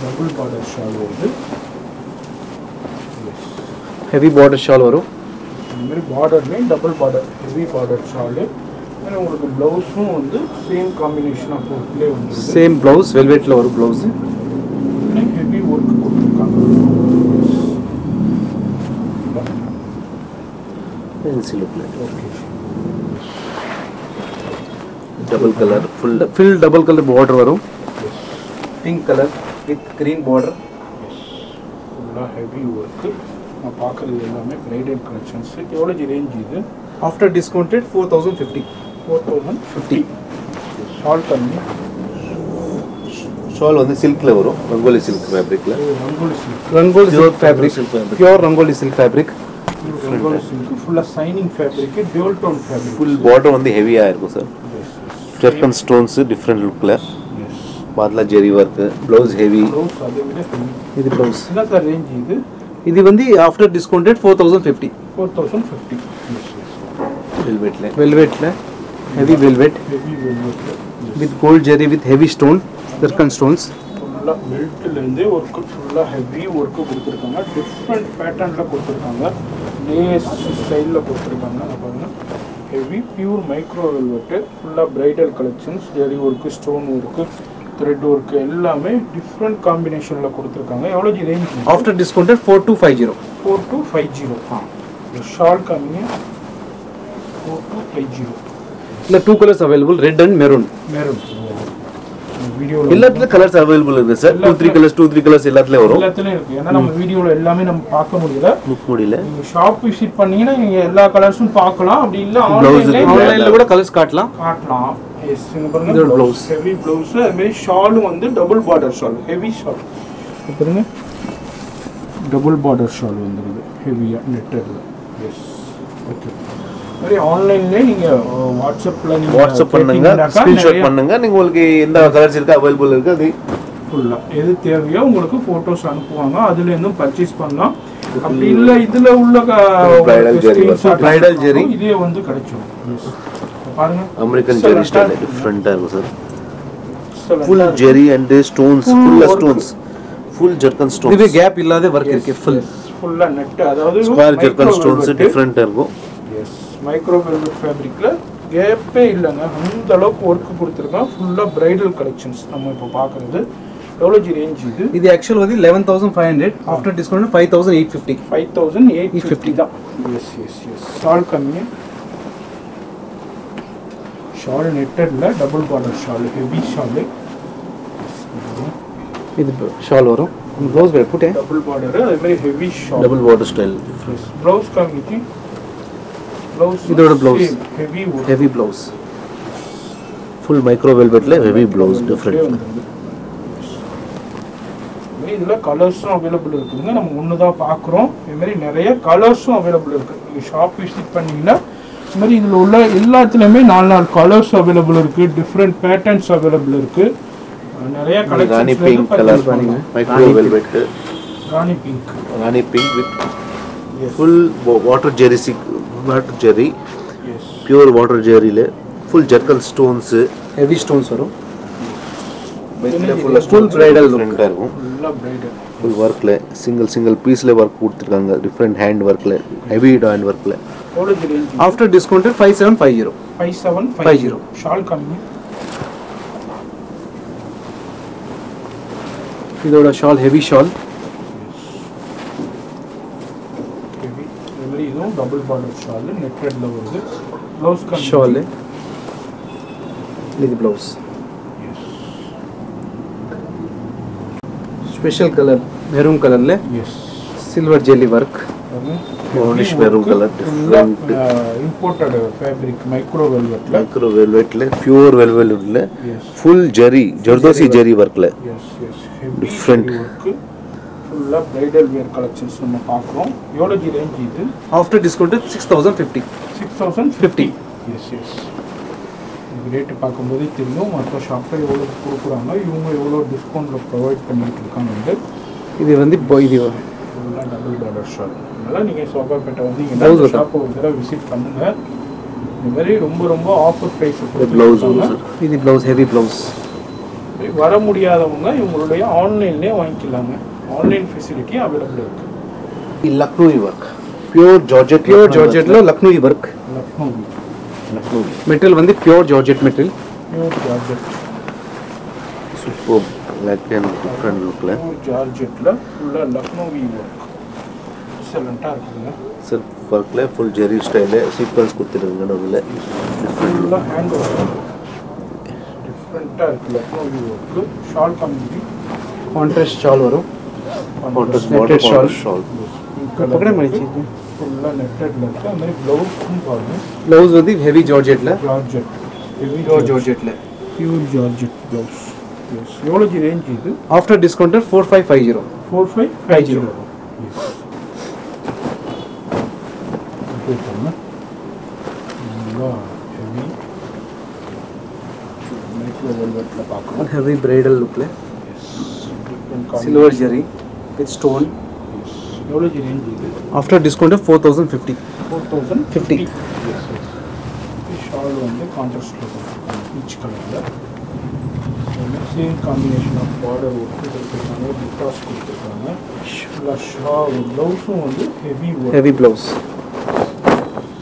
டபுள் பார்டர் ஷால் வருது. ஹெவி பார்டர் ஷால் வரும். இந்த மாதிரி பார்டர்லேயும் double border heavy border shawl. உங்களுக்கு ப்ளவுஸும் வந்து சேம் காம்பினேஷன் ஆஃப் ஒர்க்லேயே வந்து சேம் ப்ளவுஸ் வெல்வெட்டில் வரும். ப்ளவுஸு ஹெவி ஒர்க் கொடுத்துருக்காங்க. फैंसी लुक ले okay double colour full double colour border वरुम pink colour with green border ஃபுல்லாக ஹெவி ஒர்க்கு நான் பார்க்குறது எல்லாமே பிரைடல் கலெக்ஷன்ஸு எவ்வளோ ரேஞ்ச் இது आफ्टर डिस्काउंटेड 4050 4050 ஷால் கம்மி ஷால் வந்து சில்க்ல வரும் ரங்கோலி சில்க் ஃபேப்ரிக்ல rangoli silk rangoli silk fabric silk fabric. Pure rangoli silk fabric rangoli silk ஃபுல்லாக shining fabric dual tone fabric full border வந்து ஹெவியா இருக்கும் சார் ஜர்கன் ஸ்டோன்ஸ் டிஃப்ரெண்ட் லுக்ல பாத்லா ஜெரி ஒர்க் ப்ளவுஸ் ஹெவி ப்ளவுஸ் அதை விட heavy. ఇది బ్లౌజ్ என்ன சார் ரேஞ்ச் இது ఇది வந்து आफ्टर डिस्काउंटेड 4050 4050 வெல்வெட்ல वेलवेट ல हेवी वेलवेट ஹெவி வெல்வெட்டில் with gold zari with heavy stone zircon stones ஃபுல்லாக பெல்ட்லேருந்து ஒர்க்கு ஃபுல்லாக ஹெவி ஒர்க்கு கொடுத்துருக்காங்க டிஃப்ரெண்ட் பேட்டர்னில் கொடுத்துருக்காங்க லேஸ் ஸ்டைலில் கொடுத்துருக்காங்க பாருங்க ஹெவி பியூர் மைக்ரோ வெல்வெட்டு ஃபுல்லாக bridal collections zari work stone work thread work எல்லாமே டிஃப்ரெண்ட் காம்பினேஷனில் கொடுத்துருக்காங்க எவ்வளோ ரேஞ்ச் आफ्टर डिस्काउंटेड 4250 4250 ஷால் கம்மிங்க 4250 இல்ல two colours available red and maroon மேரும் வீடியோவில் எல்லாத்துல கலர்ஸ் அவைலபிள் இருக்கு சார் 2 3 கலர்ஸ் எல்லாத்துல வரும் எல்லாத்துலேயும் இருக்குது ஏன்னா நம்ம வீடியோவில் எல்லாமே நம்ம பார்க்க முடியல லுக் முடியல நீங்க ஷாப் விசிட் பண்ணீங்கன்னா நீங்க எல்லா கலர்ஸும் பார்க்கலாம் அப்படி இல்ல Blouse ஆன்லைன்ல கூட கலர்ஸ் காட்டலாம் காட்டலாம் எஸ் இங்க பாருங்க இதோட ப்ளவுஸ் blouse. ஹெவி ப்ளவுஸ் அது மாதிரி ஷாலும் வந்து double border shawl heavy shawl பாருங்க டபுள் பார்டர் ஷால் வந்துருது ஹெவியா நெட்டர்ல எஸ் ஓகே மாதிரி ஆன்லைன்லயே நீங்க வாட்ஸ்அப்ல நீங்க வாட்ஸ்அப் பண்ணுங்க ஸ்கிரீன்ஷாட் பண்ணுங்க நீங்க உங்களுக்கு எந்த கலர்ஸ் இருக்கு அவைலபிள் இருக்கு அது ஃபுல்லா எது தேவையோ உங்களுக்கு போட்டோஸ் அனுப்புவாங்க அதுல இருந்தும் பர்ச்சேஸ் பண்ணலாம் அப்படி இல்ல இதுல உள்ள Bridal jewelry. Bridal jewelry. இதே வந்து கிடைச்சிடும் Yes. பாருங்க அமெரிக்கன் ஜெரி ஸ்டைல் டிஃபரெண்டா இருக்கும் sir Excellent. Full zari and stones full stones full zircon இதுவே ஸ்டோன்ஸ் கேப் இல்லாத வர்க் இருக்கு ஃபுல் ஃபுல்லா நெட் அதாவது ஸ்கொயர் ஜர்கன் ஸ்டோன்ஸ் டிஃபரெண்டா இருக்கும் எஸ் மைக்ரோ வெல்வெட் ஃபேப்ரிக்ல கேப்பே இல்லைங்க அந்த அளவுக்கு ஒர்க் கொடுத்துருக்கான் ஃபுல்லா பிரைடல் கலெக்ஷன்ஸ் நம்ம இப்போ பார்க்குறது எவ்வளோ ரேஞ்ச் இது இது ஆக்சுவல் வந்து 11500 ஆஃப்டர் டிஸ்கவுண்ட் 5850 5850 தான் எஸ் எஸ் எஸ் ஷால் கம்மி ஷால் நெட்டட்ல double border shawl heavy shawl இது ஷால் வரும் ப்ளவுஸ் வேர் புட்டே டபுள் பார்டர் அதே மாதிரி heavy shawl double water style blouse கம்மிக்கு ப்ளவுஸ் இதோட blouse. Heavy heavy blouse full micro வெல்வெட்ல ஹெவி ப்ளவுஸ் டிஃபரெண்ட் இதுல கலர்ஸும் அவைலபிள் இருக்குதுங்க நம்ம ஒன்று தான் பார்க்குறோம் இது மாதிரி நிறைய கலர்ஸும் அவைலபிள் இருக்குது நீங்கள் ஷாப் விசிட் பண்ணீங்கன்னா இது மாதிரி இதில் உள்ள எல்லாத்துலேயுமே 4 கலர்ஸ் அவைலபிள் இருக்குது டிஃப்ரெண்ட் பேட்டர்ன்ஸ் அவைலபிள் இருக்குது நிறைய rani collections pink colour micro velvet rani pink rani pink with full water zari water zari yes pure water ஜெரியில full zircon stones heavy stones வரும் ஃபுல் பிரைடல் டிஃபரெண்டா இருக்கும் ஃபுல்லாக பிரைடல் ஃபுல் ஒர்க்ல சிங்கிள் பீஸ்ல ஒர்க் கொடுத்துருக்காங்க டிஃப்ரெண்ட் ஹேண்ட் ஒர்க்ல ஹெவி ஹேண்ட் ஒர்க்ல எவ்வளோ ரேஞ்ச் ஆஃப்டர் டிஸ்கவுண்டட் 5750 5750 ஷால் கம்மி இதோட ஷால் ஹெவி ஷால் ஹெவி இது மாதிரி இதுவும் டபுள் பார்டர் ஷால் நெட்டட்ல வருது ப்ளவுஸ் கம்மி ஷால் இது ப்ளவுஸ் ஸ்பெஷல் கலர் மெரூன் கலர்ல எஸ் சில்வர் ஜெல்லி work Brownish maroon color, different. Imported fabric micro வெல்வெட்ல மைக்ரோ வெல்வெட்ல பியூர் வெல்வெட்ல எஸ் ஃபுல் ஜெரி ஜர்தோசி ஜெரி ஒர்க்ல எஸ் எஸ் Different. ஒர்க் ஃபுல்லா பிரைடல் வேர் கலெக்ஷன்ஸ் நம்ம பார்க்குறோம் எவ்வளோ ரேஞ்ச் இது ஆஃப்டர் டிஸ்கவுண்டட் 6050 6050 எஸ் எஸ் இது ரேட்டு பார்க்கும்போதே தெரியும் மற்ற ஷாப்பில் எவ்வளோ கொடுக்குறாங்க இவங்க எவ்வளோ டிஸ்கவுண்ட்டில் ப்ரொவைட் பண்ணிட்டு இருக்காங்க இது வந்து இது இதெல்லாம் டபுள் பார்டர் ஷால் அதனால் நீங்கள் சோபாப்பேட்டை வந்து Blouse இங்கே இருக்கா? ஷாப்பை ஒரு தடவை விசிட் பண்ணுங்கள் இந்த மாதிரி ரொம்ப ரொம்ப ஆஃபர் ப்ரைஸ் பிளவுஸ் இது ப்ளவுஸ் ஹெவி ப்ளவுஸ் வர முடியாதவங்க இவங்களுடைய ஆன்லைன்லேயே வாங்கிக்கலாங்க ஆன்லைன் ஃபெசிலிட்டி அவைலபிள் இருக்குது Lucknowi work pure georgette pure జార్జెట్లో లక్నోవి వర్క్ லக்னோ லக்னோவி మెటీరియల్ வந்து pure georgette material pure georgette super black and different லுக்ல பியூர் ஜார்ஜெட்டில் ஃபுல்லாக லக்னோவி ஒர்க் எக்ஸலண்ட்டாக இருக்குதுங்க சார் ஒர்க்ல ஃபுல் ஜெரி ஸ்டைல்ல சீக்வென்ஸ் கொடுத்துருக்காங்க நடுவுல ஃபுல்லா ஹேண்ட் ஒர்க் டிஃபரெண்டா இருக்கு லக்னோ ஒர்க் ஷால் கம்பி கான்ட்ராஸ்ட் ஷால் வரும் கான்ட்ராஸ்ட் Netted shawl. ஷால் पकड़े मरी चीज ஃபுல்லா நெட்டட்ல இருக்கு அந்த மாதிரி ப்ளவுஸும் பாருங்க ब्लाउज வந்து ஹெவி ஜார்ஜெட்ல ஜார்ஜெட் ஹெவி பியூர் ஜார்ஜெட்ல பியூர் ஜார்ஜெட் ப்ளவுஸ் எஸ் எவ்வளோ ரேஞ்ச் இது after discounted 4550 4550 heavy bridal look le silver jari with stone எவ்வளோ ரேஞ்ச் இது after discount 4050 4050 ஷால் வந்து கான்ட்ராஸ்ட்ல பீச் கலரில் same combination of border work கொடுத்துருக்காங்க புட்டாஸ் கொடுத்துருக்காங்க ஷால் ப்ளவுஸும் வந்து heavy work heavy blouse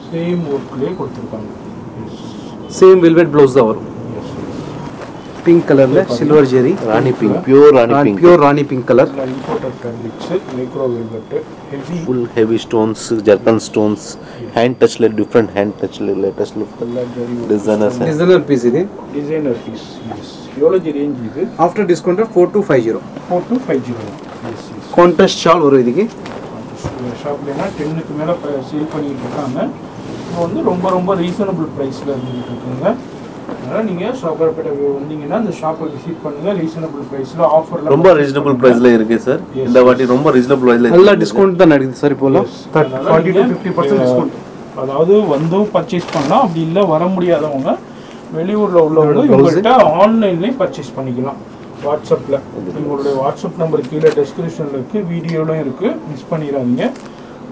same ஒர்க்லேயே கொடுத்துருக்காங்க same velvet blouse தான் வரும் pink கலர்ல silver jari rani pink pure rani pink pure rani pink color imported fabrics micro velvet heavy full heavy stones zircon stones hand டச்ல டிஃபரெண்ட் ஹேண்ட் டச்ல latest look designers designer piece இது designer piece yes எவ்வளோ range இது after discount 4250 4250 yes yes contrast shawl வரும் இதுக்கு ஷாப்லனா 10க்கு மேலே sale பண்ணிட்டு இருக்காங்க இப்போ வந்து ரொம்ப ரொம்ப ரீசனபிள் ப்ரைஸில் இருந்துகிட்டு இருக்குங்க அதனால் நீங்கள் ஷாப்பர்பேட்டை வந்தீங்கன்னா அந்த ஷாப்பை விசிட் பண்ணுங்கள் ரீசனபிள் ப்ரைஸில் ஆஃபரில் ரொம்ப ரீசனபிள் பிரைஸ்ல இருக்கு சார் இந்த வாட்டி ரொம்ப ரீசனபிள் பிரைஸ்ல நல்ல டிஸ்கவுண்ட் தான் நடக்குது சார் இப்போலாம் 40 to 50% டிஸ்கவுண்ட் அதாவது வந்தும் பர்ச்சேஸ் பண்ணலாம் அப்படி இல்லை வர முடியாதவங்க வெளியூரில் உள்ளவங்க இவங்கள்ட்ட ஆன்லைன்லேயும் பர்ச்சேஸ் பண்ணிக்கலாம் வாட்ஸ்அப்பில் உங்களுடைய வாட்ஸ்அப் நம்பர் கீழே டெஸ்கிரிப்ஷனில் இருக்குது வீடியோலையும் இருக்குது மிஸ் பண்ணிடாதீங்க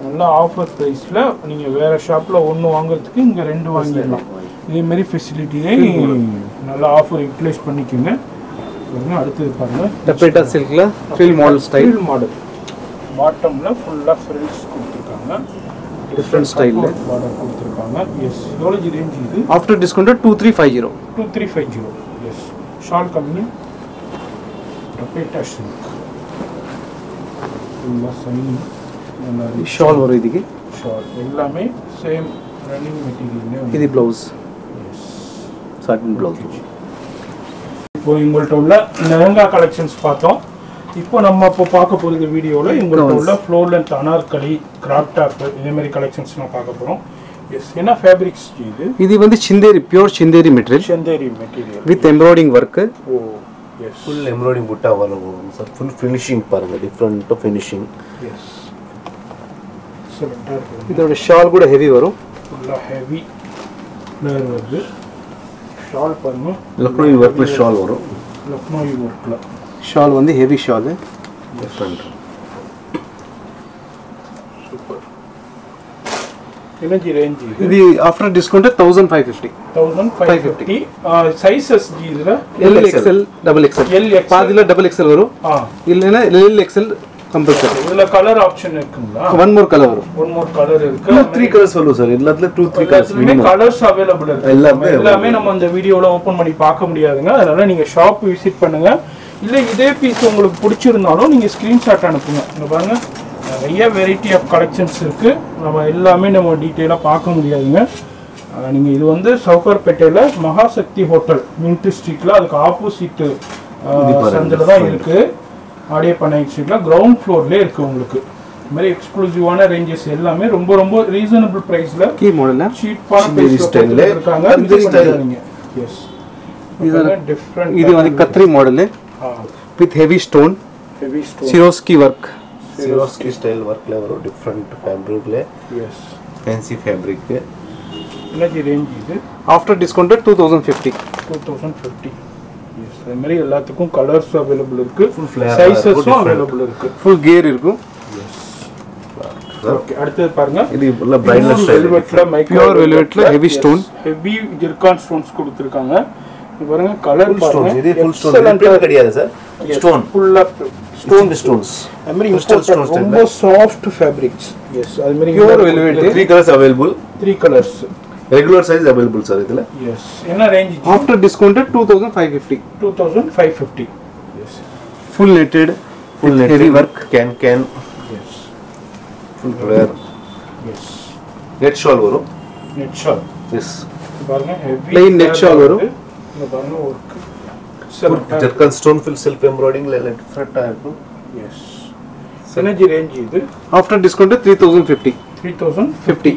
நல்ல ஆஃபர் ப்ரைஸில் நீங்கள் வேறு ஷாப்பில் ஒன்று வாங்குறதுக்கு இங்கே 2 வாங்கிடலாம் இதேமாரி ஃபெசிலிட்டியே நல்ல ஆஃபர் யூட்டிலைஸ் பண்ணிக்கோங்க அடுத்தது பாருங்கள் டப்பேட்டா சில்க்ல frill model style frill model பாட்டமில் ஃபுல்லாக ஃப்ரில்ஸ் கொடுத்துருக்காங்க டிஃப்ரெண்ட் ஸ்டைலில் பார்டர் கொடுத்துருக்காங்க எஸ் எவ்வளோ ரேஞ்ச் இது ஆஃப்டர் டிஸ்கவுண்ட் 2350 2350 எஸ் ஷால் கம்மி டப்பேட்டா சில்க் ஃபுல்லாக சைனிங் ஷால் வரும் இதுக்கு ஷால் எல்லாமே சேம் ரன்னிங் மெட்டீரியல்லே இது ப்ளவுஸ் சாட்டின் ப்ளவுஸ் இப்போ எங்கள்கிட்ட உள்ள லெஹங்கா கலெக்ஷன்ஸ் பார்த்தோம் இப்போ நம்ம இப்போ பார்க்க போகிறது வீடியோவில் எங்கள்கிட்ட உள்ள floor length anarkali crop top இதேமாரி கலெக்ஷன்ஸ் நான் பார்க்க போகிறோம் எஸ் என்ன ஃபேப்ரிக்ஸ் இது இது வந்து Chanderi pure Chanderi material Chanderi material with embroidering work oh yes full embroidering புட்டா வரும் சார் ஃபுல் ஃபினிஷிங் பாருங்க டிஃப்ரெண்ட் ஃபினிஷிங் எஸ் எக்ஸலண்ட்டாக இருக்குது இதோட ஷால் கூட ஹெவி வரும் ஃபுல்லாக ஹெவி ஃப்ளேர் வருது ஷால் பாருங்க லக்னோ ஒர்க்ல ஷால் வரும் லக்னோவி ஒர்க்கில் ஷால் வந்து heavy shawl different super energy range இது இது ஆஃப்டர் டிஸ்கவுண்ட் 1550 1550 சைஸஸ் இதில் L XL double XL L X பாதியில் டபுள் எக்ஸ்எல் வரும் இல்லைன்னா எல் எக்ஸ்எல் கம்பல்சரி இதில் கலர் ஆப்ஷன் இருக்குங்களா ஒன் மோர் கலர் வரும் ஒன் மோர் கலர் இருக்கு 3 கலர்ஸ் வரும் சார் எல்லாத்துல 2-3 கலர்ஸ் மினிமம் கலர்ஸ் அவைலபிள் இருக்கு எல்லாமே நம்ம இந்த வீடியோல ஓபன் பண்ணி பார்க்க முடியாதுங்க அதனால நீங்க ஷாப் விசிட் பண்ணுங்க இல்ல இதே பீஸ் உங்களுக்கு பிடிச்சிருந்தாலும் நீங்க ஸ்கிரீன்ஷாட் அனுப்புங்க இங்க பாருங்க நிறைய வெரைட்டி ஆஃப் கலெக்ஷன்ஸ் இருக்கு நம்ம எல்லாமே நம்ம டீட்டெயிலா பார்க்க முடியாதுங்க நீங்க இது வந்து சவுகார்பேட்டையில மகாசக்தி ஹோட்டல் மின்ட் ஸ்ட்ரீட்ல அதுக்கு ஆப்போசிட் சந்தில தான் இருக்கு ஆடியோ பண்ணை ஸ்ட்ரீட்ல கிரவுண்ட் ஃப்ளோர்லேயே இருக்கு உங்களுக்கு இந்த மாதிரி எக்ஸ்க்ளூசிவான ரேஞ்சஸ் எல்லாமே ரொம்ப ரொம்ப ரீசனபிள் பிரைஸ்ல கீ மாடல்ல சீப்பான பிரைஸ்ல இருக்காங்க இந்த ஸ்டைல் எஸ் இது டிஃபரண்ட் இது வந்து கத்ரி model with heavy stone heavy stone Swarovski work Swarovski style ஒர்க்ல வரும் டிஃப்ரெண்ட் ஃபேப்ரிக்ல எஸ் ஃபேன்சி ஃபேப்ரிக் என்னது ரேஞ்ச் இது ஆஃப்டர் டிஸ்கவுண்ட் 2050 2050 எஸ் அதே மாதிரி எல்லாத்துக்கும் கலர்ஸ் அவைலபிள் இருக்கு Full flare சைஸஸும் அவைலபிள் இருக்கு ஃபுல் கியர் இருக்கும் ஓகே அடுத்து பாருங்க இது உள்ள பிரைடல் ஸ்டைல் வெல்வெட்ல Pure velvetல heavy stone. Heavy zircon stones கொடுத்திருக்காங்க இது பாருங்க கலர் ஸ்டோன்ஸ் இது ஃபுல் ஸ்டோன் பிரிண்ட் கிடையாது சார் ஸ்டோன் ஃபுல்லா ஸ்டோன்ஸ் அது மாதிரி Crystal imported stones ரொம்ப சாஃப்ட் ஃபேப்ரிக்ஸ் எஸ் அது மாதிரி Pure velvet. 3 colours available 3 colours regular size available sir இதுல எஸ் என்ன range after discount 2550 2550 yes full netted full heavy work can yes full flare yes net shawl வரும். Net shawl. Yes. பாருங்க heavy plain net shawl வரும். இங்க பாருங்க work. Zircon stone fill self எம்ப்ராய்டிங்ல எல்லாம் டிஃபரெண்டா இருக்கும். எஸ். எனர்ஜி ரேஞ்ச் இது ஆஃப்டர் டிஸ்கவுண்ட் 3050. 3050.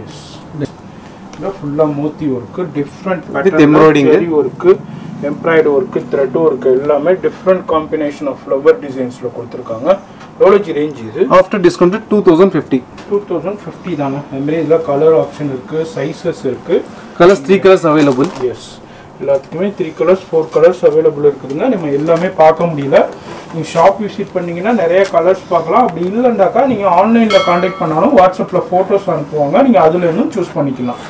எஸ். இது ஃபுல்லா moti work, different With embroidering. Work, embroidery work, thread work எல்லாமே டிஃபரண்ட் காம்பினேஷன் ஆஃப் ஃப்ளவர் டிசைன்ஸ்ல கொடுத்திருக்காங்க. எவ்வளவு ரேஞ்ச் இது? After discount 2050. 2050 தாங்க. அதே மாதிரி இதுல கலர் ஆப்ஷன் இருக்கு, சைஸஸ் இருக்கு. Colours 3 colours available. எஸ். எல்லாத்துக்குமே 3 கலர்ஸ் 4 கலர்ஸ் அவைலபிள் இருக்குதுங்க. நம்ம எல்லாமே பார்க்க முடியல. நீங்கள் ஷாப் விசிட் பண்ணிங்கன்னா நிறைய கலர்ஸ் பார்க்கலாம். அப்படி இல்லைண்டாக்கா நீங்கள் ஆன்லைனில் காண்டாக்ட் பண்ணாலும் வாட்ஸ்அப்பில் ஃபோட்டோஸ் அனுப்புவாங்க, நீங்கள் அதில் இருந்தும் சூஸ் பண்ணிக்கலாம்.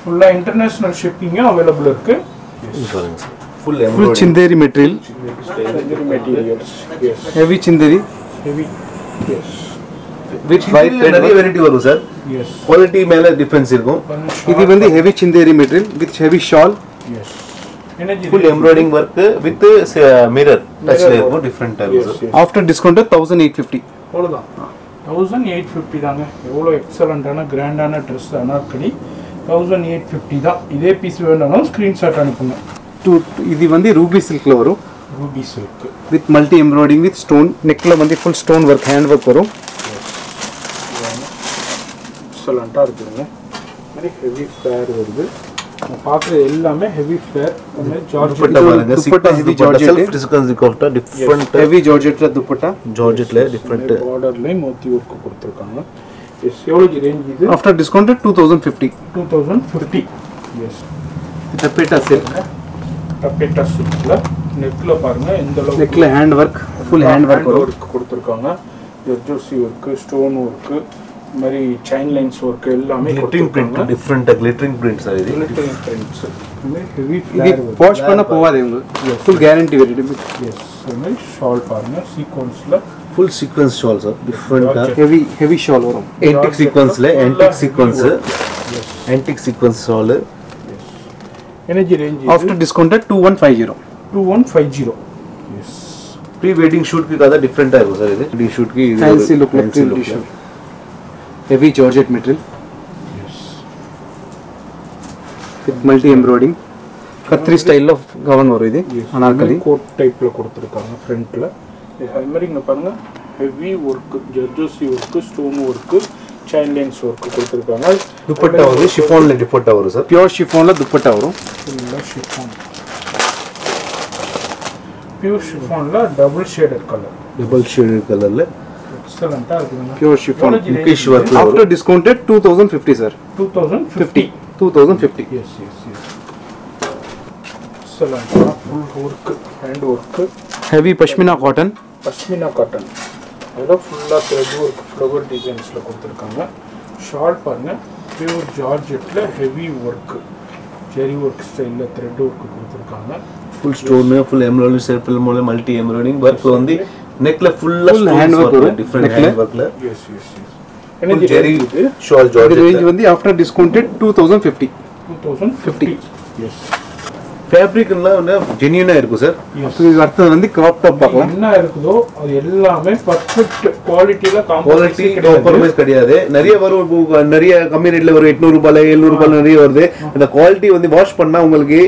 ஃபுல்லாக இன்டர்நேஷ்னல் ஷிப்பிங்கும் அவைலபிள் இருக்குது. Full Chanderi material. Materials. Yes. Heavy Chanderi. Heavy. Yes. With white நிறைய வெரைட்டி வரும் சார். எஸ். குவாலிட்டி மேல டிஃபரன்ஸ் இருக்கும். இது வந்து heavy Chanderi material with heavy shawl. Yes. Energy full embroidering work with mirror டச்ல இருக்கும். Different types. After discount 1850. அவ்வளோதான். 1850 தாங்க. எவ்வளோ எக்ஸலண்ட்டான கிராண்டான ட்ரெஸ் அனார்கலி. 1850 தான். இதே பீஸ் வேணாலும் ஸ்க்ரீன்ஷாட் அனுப்புங்க. இது வந்து ரூபி சில்க்ல வரும். Ruby silk with multi embroidering with stone. நெக்ல வந்து full stone work, hand work வரும். எக்ஸலண்ட்டாக இருக்குதுங்க. மாதிரி ஹெவி ஃப்ளேர் வருது. பார்க்குறது எல்லாமே ஹெவி ஃப்ளேர். துப்பட்டா பாருங்க. Dupatta heavy georgette. Self discount dupatta different heavy ஜார்ஜெட்ல துப்பட்டா. ஜார்ஜெட்ல டிஃபரெண்ட் பார்டர்லயே மோத்தி ஒர்க் கொடுத்திருக்காங்க. எஸ். எவ்வளவு ரேஞ்ச் இது? After discount 2050. 2050. Yes. Taffeta silk. டப்பேட்டா சில்க்ல நெக்ல பாருங்க எந்த அளவுக்கு நெக்ல hand work, full hand work வரும். கொடுத்திருக்காங்க. ஜர்ஜோசி ஒர்க், ஸ்டோன் ஒர்க், மாதிரி செயின் லைன்ஸ் ஒர்க் எல்லாமே glittering print different glittering print sir. இது கிளிட்டரிங் பிரிண்ட்ஸ். ஹெவி இது ஃப்ளேர் வாஷ் பண்ண போவாது உங்களுக்கு. Full guarantee variety. எஸ். மாதிரி ஷால் பாருங்க சீக்வென்ஸ்ல ஃபுல் சீக்வென்ஸ் ஷால் சார். டிஃபரெண்டா ஹெவி ஷால் வரும். ஆன்டிக் சீக்வென்ஸ்ல antique sequins. Antique sequins shawl. Energy range after discount 2150. 2150. Yes. Pre wedding shoot की ज्यादा डिफरेंट है वो सर. இது ப்ரீ ஷூட் की fancy look material. heavy georgette material. Yes. with multi embroidering. கத்ரி ஸ்டைல்ல கவன் வரும். இது அனார்கலி கோட் டைப்ல கொடுத்திருக்காங்க ஃப்ரண்ட்ல. அதே மாதிரி இங்க பாருங்க heavy work, zardozi work, stone work, chain lines work கொடுத்திருக்காங்க. துப்பட்டா வந்து ஷிஃபான்ல துப்பட்டா வரும் சார். பியூர் ஷிஃபான்ல துப்பட்டா வரும். ஃபுல்லா ஷிஃபான். பியூர் ஷிஃபான்ல double shaded colour. Double shaded கலர்ல எக்ஸலென்ட்டா இருக்குங்க. Pure chiffon. Mukaish work. After discount 2050 sir. 2050. 2050. Yes yes yes. எக்ஸலென்ட்டா full work, hand work. Heavy pashmina cotton. Pashmina cotton. அதெல்லாம் ஃபுல்லாக த்ரெட் ஒர்க், ஃப்ளவர் டிசைன்ஸில் கொடுத்துருக்காங்க. ஷால் பாருங்கள் பியூர் ஜார்ஜெட்டில் ஹெவி ஒர்க்கு, ஜெரி ஒர்க் ஸ்டைலில் த்ரெட் ஒர்க் கொடுத்துருக்காங்க. Full stone, full embroidery, self embroidery, multi embroidering work வந்து நெக்ல ஃபுல்லா ஹேண்ட் ஒர்க் வரும். டிஃபரெண்ட் ஹேண்ட் ஒர்க்ல. Yes yes yes. என்ன ஜெரி ஷால் ஜார்ஜெட். ரேஞ்ச் வந்து ஆஃப்டர் டிஸ்கவுண்ட் 2050. 2050. எஸ். ஃபேப்ரிக்லாம் வந்து ஜென்யூனா இருக்கும் சார். இது அடுத்து வந்து கிராப் டாப் பார்க்கலாம். என்ன இருக்குதோ அது எல்லாமே பர்ஃபெக்ட் குவாலிட்டில குவாலிட்டி காம்ப்ரமைஸ் கிடையாது. நிறைய வரும், நிறைய கம்மி ரேட்ல ஒரு 800 ரூபாய் 700 ரூபாய் நிறைய வருது. அந்த குவாலிட்டி வந்து வாஷ் பண்ணா உங்களுக்கு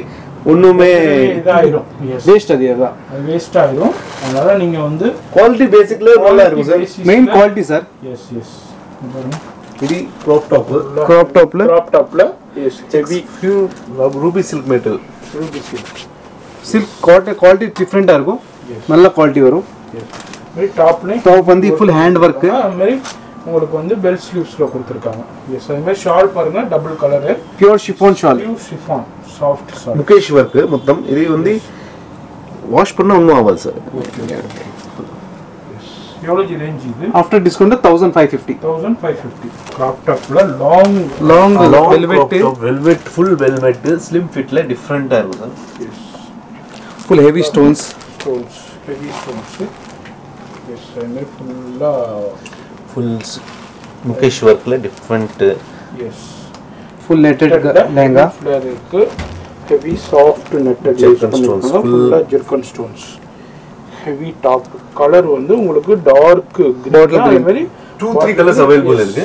ஒண்ணுமே இதாயிரும். வேஸ்ட் அது அதான். அது வேஸ்ட் ஆயிரும். அதனால நீங்க வந்து குவாலிட்டி பேசிக்ல நல்லா இருக்கும் sir. Main quality sir. Yes yes. பாருங்க இது கிராப் டாப். கிராப் டாப்ல yes heavy ruby silk metal. Ruby silk. Silk quality டிஃபரெண்டா இருக்கும். நல்ல குவாலிட்டி வரும். மாதிரி டாப்ல டாப் வந்து ஃபுல் ஹேண்ட் ஒர்க். அது மாதிரி உங்களுக்கு வந்து பெல் ஸ்லீவ்ஸ்ல கொடுத்திருக்காங்க. எஸ். அதே மாதிரி ஷால் பாருங்க double colour pure chiffon shawl. Pure chiffon soft shawl. Mukaish work மொத்தம். இது வந்து வாஷ் பண்ணா ஒண்ணும் ஆகாது சார். எவ்வளவு ரேஞ்ச் இது? After discount 1550. 1550. கிராப் டாப்ல long velvet full velvet slim ஃபிட்ல டிஃபரெண்டா இருக்கும் sir. Full heavy stones. Heavy stones. Yes. அதே ஃபுல்லா ஃபுல் முகேஷ் ஒர்க்ல different. Yes. Full netted lehenga. Flare இருக்கு. Heavy soft netted zircon stones. ஃபுல்லா zircon stones. Heavy top. Colour வந்து உங்களுக்கு டார்க் கிரீன். அதே மாதிரி 2-3 கலர்ஸ் அவைலபிள் இருக்கு.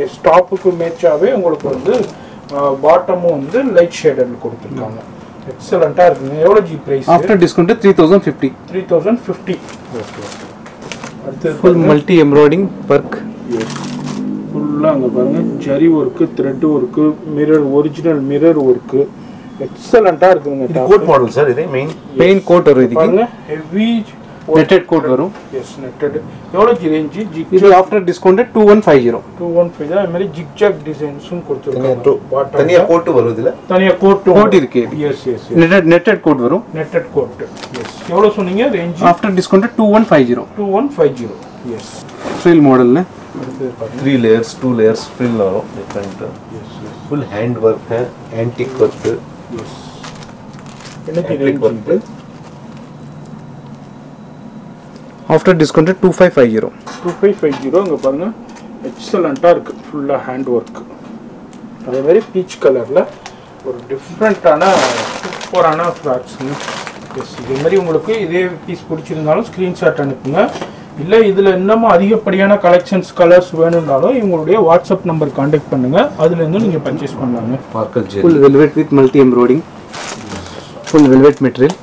எஸ் டாப்புக்கு மேட்சாகவே உங்களுக்கு வந்து பாட்டமும் வந்து லைட் ஷேடர் கொடுத்துருக்காங்க. எக்ஸலண்ட்டாக இருக்குங்க. எவ்வளோ ji price? After discount 3050. 3050. Okay. அடுத்து ஃபுல் மல்டி எம்ப்ராய்டிங் ஒர்க். ஃபுல்லாக அங்கே பாருங்கள் zari work, thread work, mirror, original mirror work எக்ஸலண்ட்டாக இருக்குங்க. இது கோட் மாடல் சார். இது மெயின் பெயின் கோட் வரும். இதுக்கு பாருங்க ஹெவி நெட்டட் கோட் வரும். Yes netted. எவ்வளோ ஜி ரேஞ்சு? இது ஆஃப்டர் டிஸ்கவுண்ட் 2150. 215. அது மாதிரி ஜிக்ஜாக் டிசைன்ஸும் கொடுத்துருக்காங்க. தனியா கோட் வரும். இதுல தனியா கோட் இருக்கு. எஸ் எஸ் நெட்டட் கோட் வரும். Netted coat. எஸ் எவ்வளோ சொன்னீங்க range? After discount 2150. 2150. Yes frill மாடல்ல அடுத்து பாருங்க 3 layers 2 layers ஃப்ரில் வரும். டிஃபரெண்ட் ஃபுல் ஹேண்ட் ஒர்க் है एंटीक ஒர்க். எஸ் என்ன ரேஞ்ச்? After discount 2550. 2550. அங்கே பாருங்க எக்ஸலண்ட்டாக இருக்குது. ஃபுல்லாக ஹேண்ட் ஒர்க். அதே மாதிரி பீச் கலரில் ஒரு டிஃப்ரெண்ட்டான சூப்பரான ஃப்ராக்ஸுங்க. எஸ் இதே மாதிரி உங்களுக்கு இதே பீஸ் பிடிச்சிருந்தாலும் ஸ்க்ரீன்ஷாட் அனுப்புங்க. இல்லை இதில் இன்னமும் அதிகப்படியான கலெக்ஷன்ஸ் கலர்ஸ் வேணும்னாலும் இவங்களுடைய வாட்ஸ்அப் நம்பர் காண்டாக்ட் பண்ணுங்கள். அதுலேருந்து நீங்கள் பர்ச்சேஸ் பண்ணலாங்க. Sparkle gel full velvet with multi embroidering. Full velvet material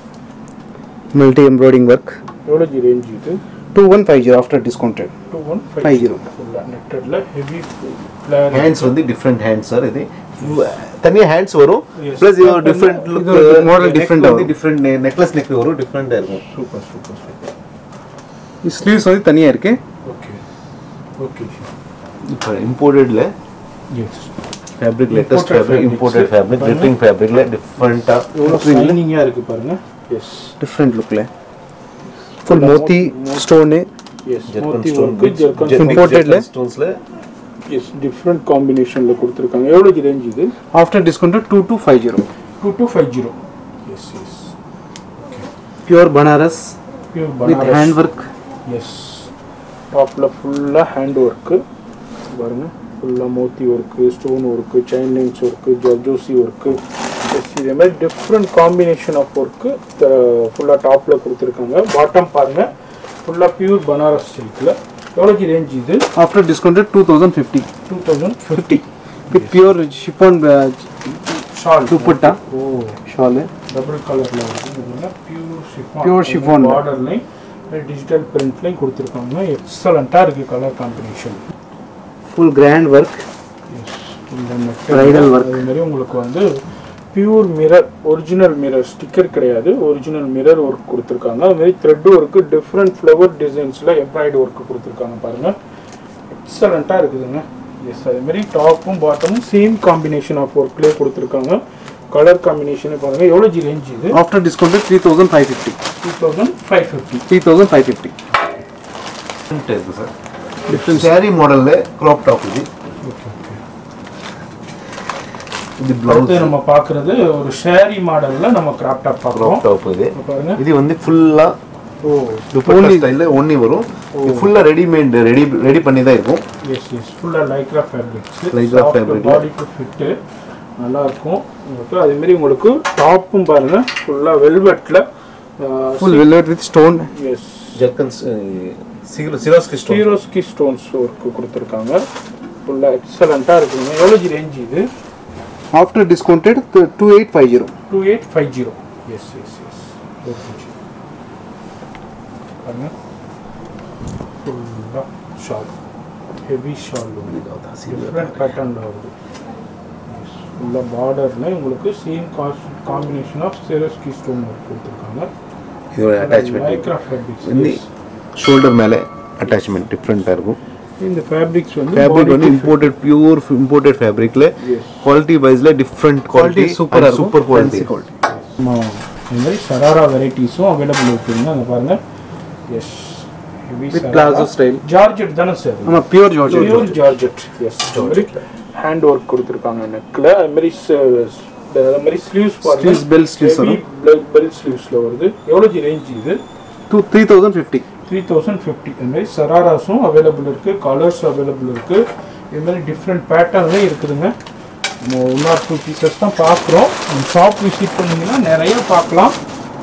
multi embroidering work. எவ்வளோ ஜி ரேஞ்ச் இது? 2150 ஆஃப்டர் டிஸ்கவுண்ட் 2150. ஃபுல்லாக நெட்டடில் ஹெவி ஃப்ளேர். ஹேண்ட்ஸ் வந்து டிஃபரெண்ட் ஹேண்ட்ஸ் சார். இது தனியா ஹேண்ட்ஸ் வரும். Yes. ப்ளஸ் இது டிஃபரெண்ட் லுக் மாடல் டிஃபரெண்ட் வந்து டிஃபரெண்ட் நெக்லஸ் நெக் வரும். டிஃபரெண்டா இருக்கும். Super super super. ஸ்லீவ்ஸ் வந்து தனியா இருக்கு. Okay okay. இப்போ இம்போர்ட்டட்ல yes fabric latest fabric imported fabric glittering ஃபேப்ரிக்ல டிஃபரெண்டா எவ்வளோ ஷைனிங்காக இருக்குது பாருங்க. எஸ் டிஃபரெண்ட் லுக்ல full moti stone. Yes zircon moti stone work zircon Importedல? ஸ்டோன்ஸ்ல எஸ் டிஃப்ரெண்ட் காம்பினேஷனில் கொடுத்துருக்காங்க. எவ்வளோ ரேஞ்ச் இது? After discount 2250. 2250. Yes yes pure Banaras pure with hand work. Yes டாப்பில் ஃபுல்லாக ஹேண்ட் ஒர்க்கு பாருங்க. ஃபுல்லாக moti work, stone work, chain lines work, zardozi work. S இதே மாதிரி டிஃப்ரெண்ட் காம்பினேஷன் ஆஃப் ஒர்க்கு ஃபுல்லாக டாப்பில் கொடுத்துருக்காங்க. பாட்டம் பாருங்கள் ஃபுல்லாக பியூர் பனாரஸ் சில்கில். எவ்வளோ ரேஞ்ச் இது? After discount 2050. 2050. With pure chiffon shawl dupatta. Oh shawl double கலரில் இருக்குது. Pure Pure chiffon. பார்டர்லையும் டிஜிட்டல் பிரிண்ட்லையும் கொடுத்துருக்காங்க. எக்ஸலண்ட்டாக இருக்குது colour combination. Full grand work. Bridal work. அது மாதிரி உங்களுக்கு வந்து pure mirror, original mirror, sticker கிடையாது, ஒரிஜினல் மிரர் ஒர்க் கொடுத்துருக்காங்க. அது மாதிரி த்ரெட் ஒர்க்கு, டிஃப்ரெண்ட் ஃப்ளவர் டிசைன்ஸில் எம்ப்ராய்டரி ஒர்க்கு கொடுத்துருக்காங்க பாருங்கள். எக்ஸலண்ட்டாக இருக்குதுங்க. எஸ் அதே மாதிரி டாப்பும் பாட்டமும் சேம் காம்பினேஷன் ஆஃப் ஒர்க்லேயே கொடுத்துருக்காங்க. கலர் காம்பினேஷனே பாருங்கள். எவ்வளோ ரேஞ்ச் இது? After discount 3550. 2550. 3550. இருக்கு சார். டிஃபரெண்ட் saree மாடல்ல crop top இது. இது அடுத்து ப்ளவுஸ் நம்ம பார்க்குறது ஒரு ஷேரி மாடலில் நம்ம கிராப் டாப் பார்க்குறோம். crop top இது. பாருங்க. இது வந்து ஃபுல்லா ஓ துப்பட்டா ஸ்டைல்ல ஒண்ணி வரும். இது ஃபுல்லா ரெடிமேட் ரெடி பண்ணி தான் இருக்கும். எஸ் எஸ் ஃபுல்லாக லைக்ரா ஃபேப்ரிக்ஸ். Lycra fabric. பாடிக்கு ஃபிட்டு நல்லா இருக்கும் உங்களுக்கு. அதே மாதிரி உங்களுக்கு டாப்பும் பாருங்க ஃபுல்லாக வெல்வெட்டில் full velvet with stone. Yes zircons Swarovski stone. Swarovski stones work கொடுத்துருக்காங்க. ஃபுல்லாக எக்ஸலண்ட்டாக இருக்குங்க. எவ்வளோ ரேஞ்ச் இது? After discounted 2850. 2850. Yes yes yes பாருங்க. ஃபுல்லாக ஷால், ஹெவி ஷால் டிஃப்ரெண்ட் பேட்டர்னில் வருது. ஃபுல்லாக பார்டரில் உங்களுக்கு same combination of Swarovski stone work கொடுத்துருக்காங்க. இதோட அட்டாச்மெண்ட் லைக்ரா ஃபேப்ரிக்ஸ். வந்து ஷோல்டர் மேலே அட்டாச்மெண்ட் டிஃப்ரெண்ட்டாக இருக்கும். இந்த ஃபேப்ரிக்ஸ் வந்து ஃபேப்ரிக் வந்து இம்போர்ட்டட் பியூர் இம்போர்ட்டட் ஃபேப்ரிக்ல குவாலிட்டி வைஸ்ல டிஃப்ரெண்ட் குவாலிட்டி சூப்பரா இருக்கும். Super quality. இந்த மாதிரி சராரா வெரைட்டிஸும் அவைலபிள் இருக்குங்க. அங்கே பாருங்க. Yes with palazzo style. Georgette தானே சார்? ஆமா pure georgette. Pure georgette. Yes hand work கொடுத்துருக்காங்க நெக்கில். அது மாதிரி ஸ்லீவ்ஸ் ஸ்லீவ்ஸ் பெல் ஸ்லீவ்ஸ் வரும். பெல் ஸ்லீவ்ஸில் வருது. எவ்வளோ ரேஞ்ச் இது? 3050. 3050. இது மாதிரி சராராஸும் அவைலபிள் இருக்குது, கலர்ஸ் அவைலபிள் இருக்குது. இது மாதிரி டிஃப்ரெண்ட் பேட்டர்ன்லேயும் இருக்குதுங்க. நம்ம 1 or 2 பீசஸ் தான் பார்க்குறோம். ஷாப் விசிட் பண்ணிங்கன்னா நிறைய பார்க்கலாம்.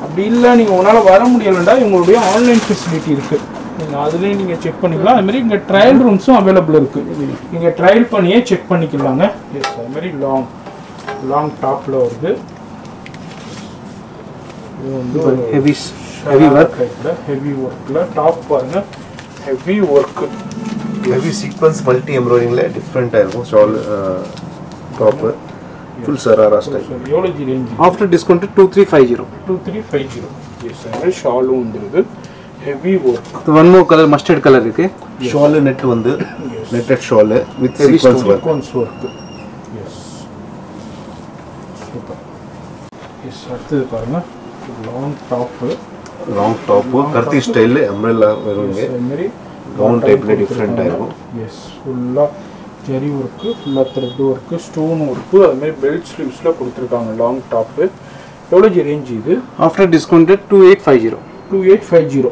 அப்படி இல்லை நீங்கள் உங்களால் வர முடியலைண்டா இவங்களுடைய ஆன்லைன் ஃபெசிலிட்டி இருக்குது. நீங்கள் அதுலேயும் நீங்கள் செக் பண்ணிக்கலாம். அதுமாரி இங்கே ட்ரையல் ரூம்ஸும் அவைலபிள் இருக்குது, நீங்கள் ட்ரையல் பண்ணியே செக் பண்ணிக்கலாங்க. எஸ், அதுமாரி லாங் டாப்பில் வருது. இது வந்து ஹெவி ஒர்க்கில் டாப் பாருங்கள், heavy work, heavy sequins multi எம்ப்ராய்டிங்ல டிஃப்ரெண்ட்டாக இருக்கும். Shawl top full sharara style. எவ்வளோ ரேஞ்ச்? After discount 2350. 2350. எஸ், அதுமாதிரி ஷாலும் வந்துருக்கு, heavy work. One more colour mustard colour இருக்கு. ஷால் நெட் வந்து netted shawl with sequins work. Yes, super. Yes, அடுத்தது பாருங்கள், long top kurti style umbrella வருங்க. அதுமாரி கவுன் டைப்ல டிஃப்ரெண்ட்டாக இருக்கும். எஸ், ஃபுல்லாக ஜெரி ஒர்க்கு, ஃபுல்லாக த்ரெட் ஒர்க்கு, ஸ்டோன் ஒர்க்கு, அதுமாரி பெல்ட் ஸ்லீவ்ஸில் கொடுத்துருக்காங்க. லாங் டாப்பு எவ்வளோ ரேஞ்ச் இது? After discount 2850. 2850.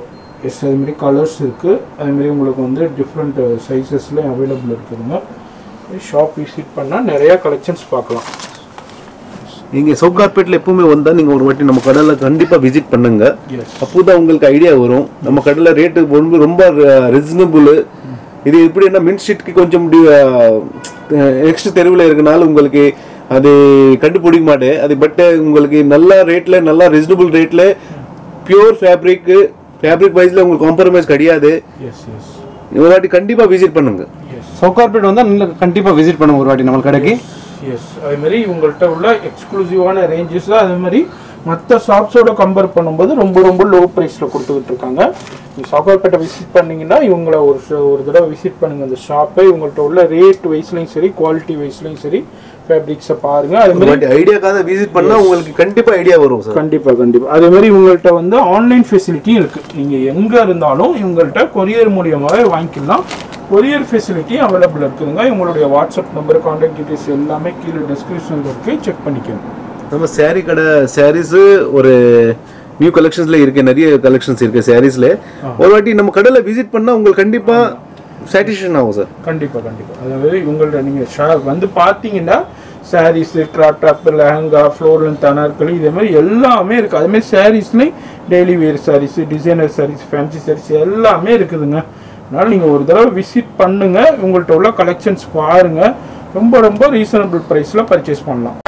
எஸ், அதுமாரி கலர்ஸ் இருக்குது, அதுமாரி உங்களுக்கு வந்து டிஃப்ரெண்ட் சைஸஸ்லேயும் அவைலபிள் இருக்குதுங்க. ஷாப் விசிட் பண்ணால் நிறையா கலெக்ஷன்ஸ் பார்க்கலாம். நீங்கள் சவுகார்பேட்டில் எப்பவுமே வந்தால் நீங்கள் ஒரு வாட்டி நம்ம கடையில் கண்டிப்பாக விசிட் பண்ணுங்க. அப்போதான் உங்களுக்கு ஐடியா வரும். நம்ம கடையில் ரேட்டு ரொம்ப ரீசனபுள். இது எப்படின்னா மின் ஸ்ட்ரீட்க்கு கொஞ்சம் நெக்ஸ்ட் தெருவில் இருக்கனால உங்களுக்கு அது கண்டுபிடிக்க மாட்டேன். அது பட் உங்களுக்கு நல்ல ரேட்டில், நல்ல ரீசனபுள் ரேட்டில் பியூர் ஃபேப்ரிக் வைஸில் உங்களுக்கு காம்ப்ரமைஸ் கிடையாது. ஒரு வாட்டி கண்டிப்பாக விசிட் பண்ணுங்க. சவுகார்பேட் வந்தால் கண்டிப்பாக விசிட் பண்ணுங்க ஒரு வாட்டி நம்ம கடைக்கு. எஸ், அதுமாரி உங்கள்கிட்ட உள்ள எக்ஸ்க்ளூசிவான ரேஞ்சஸ் தான். அதுமாதிரி மற்ற ஷாப்ஸோட கம்பேர் பண்ணும்போது ரொம்ப லோ ப்ரைஸில் கொடுத்துக்கிட்டு இருக்காங்க. நீங்கள் சவுகார்பேட்டை விசிட் பண்ணிங்கன்னா இவங்கள ஒரு தடவை விசிட் பண்ணுங்கள் அந்த ஷாப்பை. இவங்கள்ட்ட உள்ள ரேட் வைஸ்லையும் சரி, குவாலிட்டி வைஸ்லையும் சரி, ஃபேப்ரிக்ஸை பாருங்கள். அதுமாதிரி ஐடியாக்காக விசிட் பண்ணால் உங்களுக்கு கண்டிப்பாக ஐடியா வரும் சார். கண்டிப்பாக. அதேமாதிரி இவங்கள்ட்ட வந்து ஆன்லைன் ஃபெசிலிட்டியும் இருக்குது. நீங்கள் எங்கே இருந்தாலும் இவங்கள்ட்ட கொரியர் மூலியமாகவே வாங்கிக்கலாம். கொரியர் ஃபெசிலிட்டி அவைலபிள் இருக்குதுங்க. இவங்களுடைய வாட்ஸ்அப் நம்பர், கான்டாக்ட் டீட்டெயில்ஸ் எல்லாமே கீழே டிஸ்கிரிப்ஷனில் இருக்குது, செக் பண்ணிக்கோங்க. நம்ம சாரீ கடை சாரீஸு ஒரு நியூ கலெக்ஷன்ஸில் இருக்குது, நிறைய கலெக்ஷன்ஸ் இருக்குது சாரீஸில். ஒரு வாட்டி நம்ம கடையில் விசிட் பண்ணால் உங்களுக்கு கண்டிப்பாக சாட்டிஸ்ஃபேக்ஷன் ஆகும் சார். கண்டிப்பாக. அதாவது இவங்கள்ட்ட நீங்கள் வந்து பார்த்தீங்கன்னா saris, crop top, lehenga, floral, anarkali, இதே மாதிரி எல்லாமே இருக்குது. அதுமாதிரி சாரீஸ்லேயும் daily wear saris, designer saris, fancy saris எல்லாமே இருக்குதுங்க. அதனால் நீங்கள் ஒரு தடவை விசிட் பண்ணுங்கள், உங்கள்கிட்ட உள்ள கலெக்ஷன்ஸ் பாருங்கள். ரொம்ப ரீசனபிள் ப்ரைஸில் பர்ச்சேஸ் பண்ணலாம்.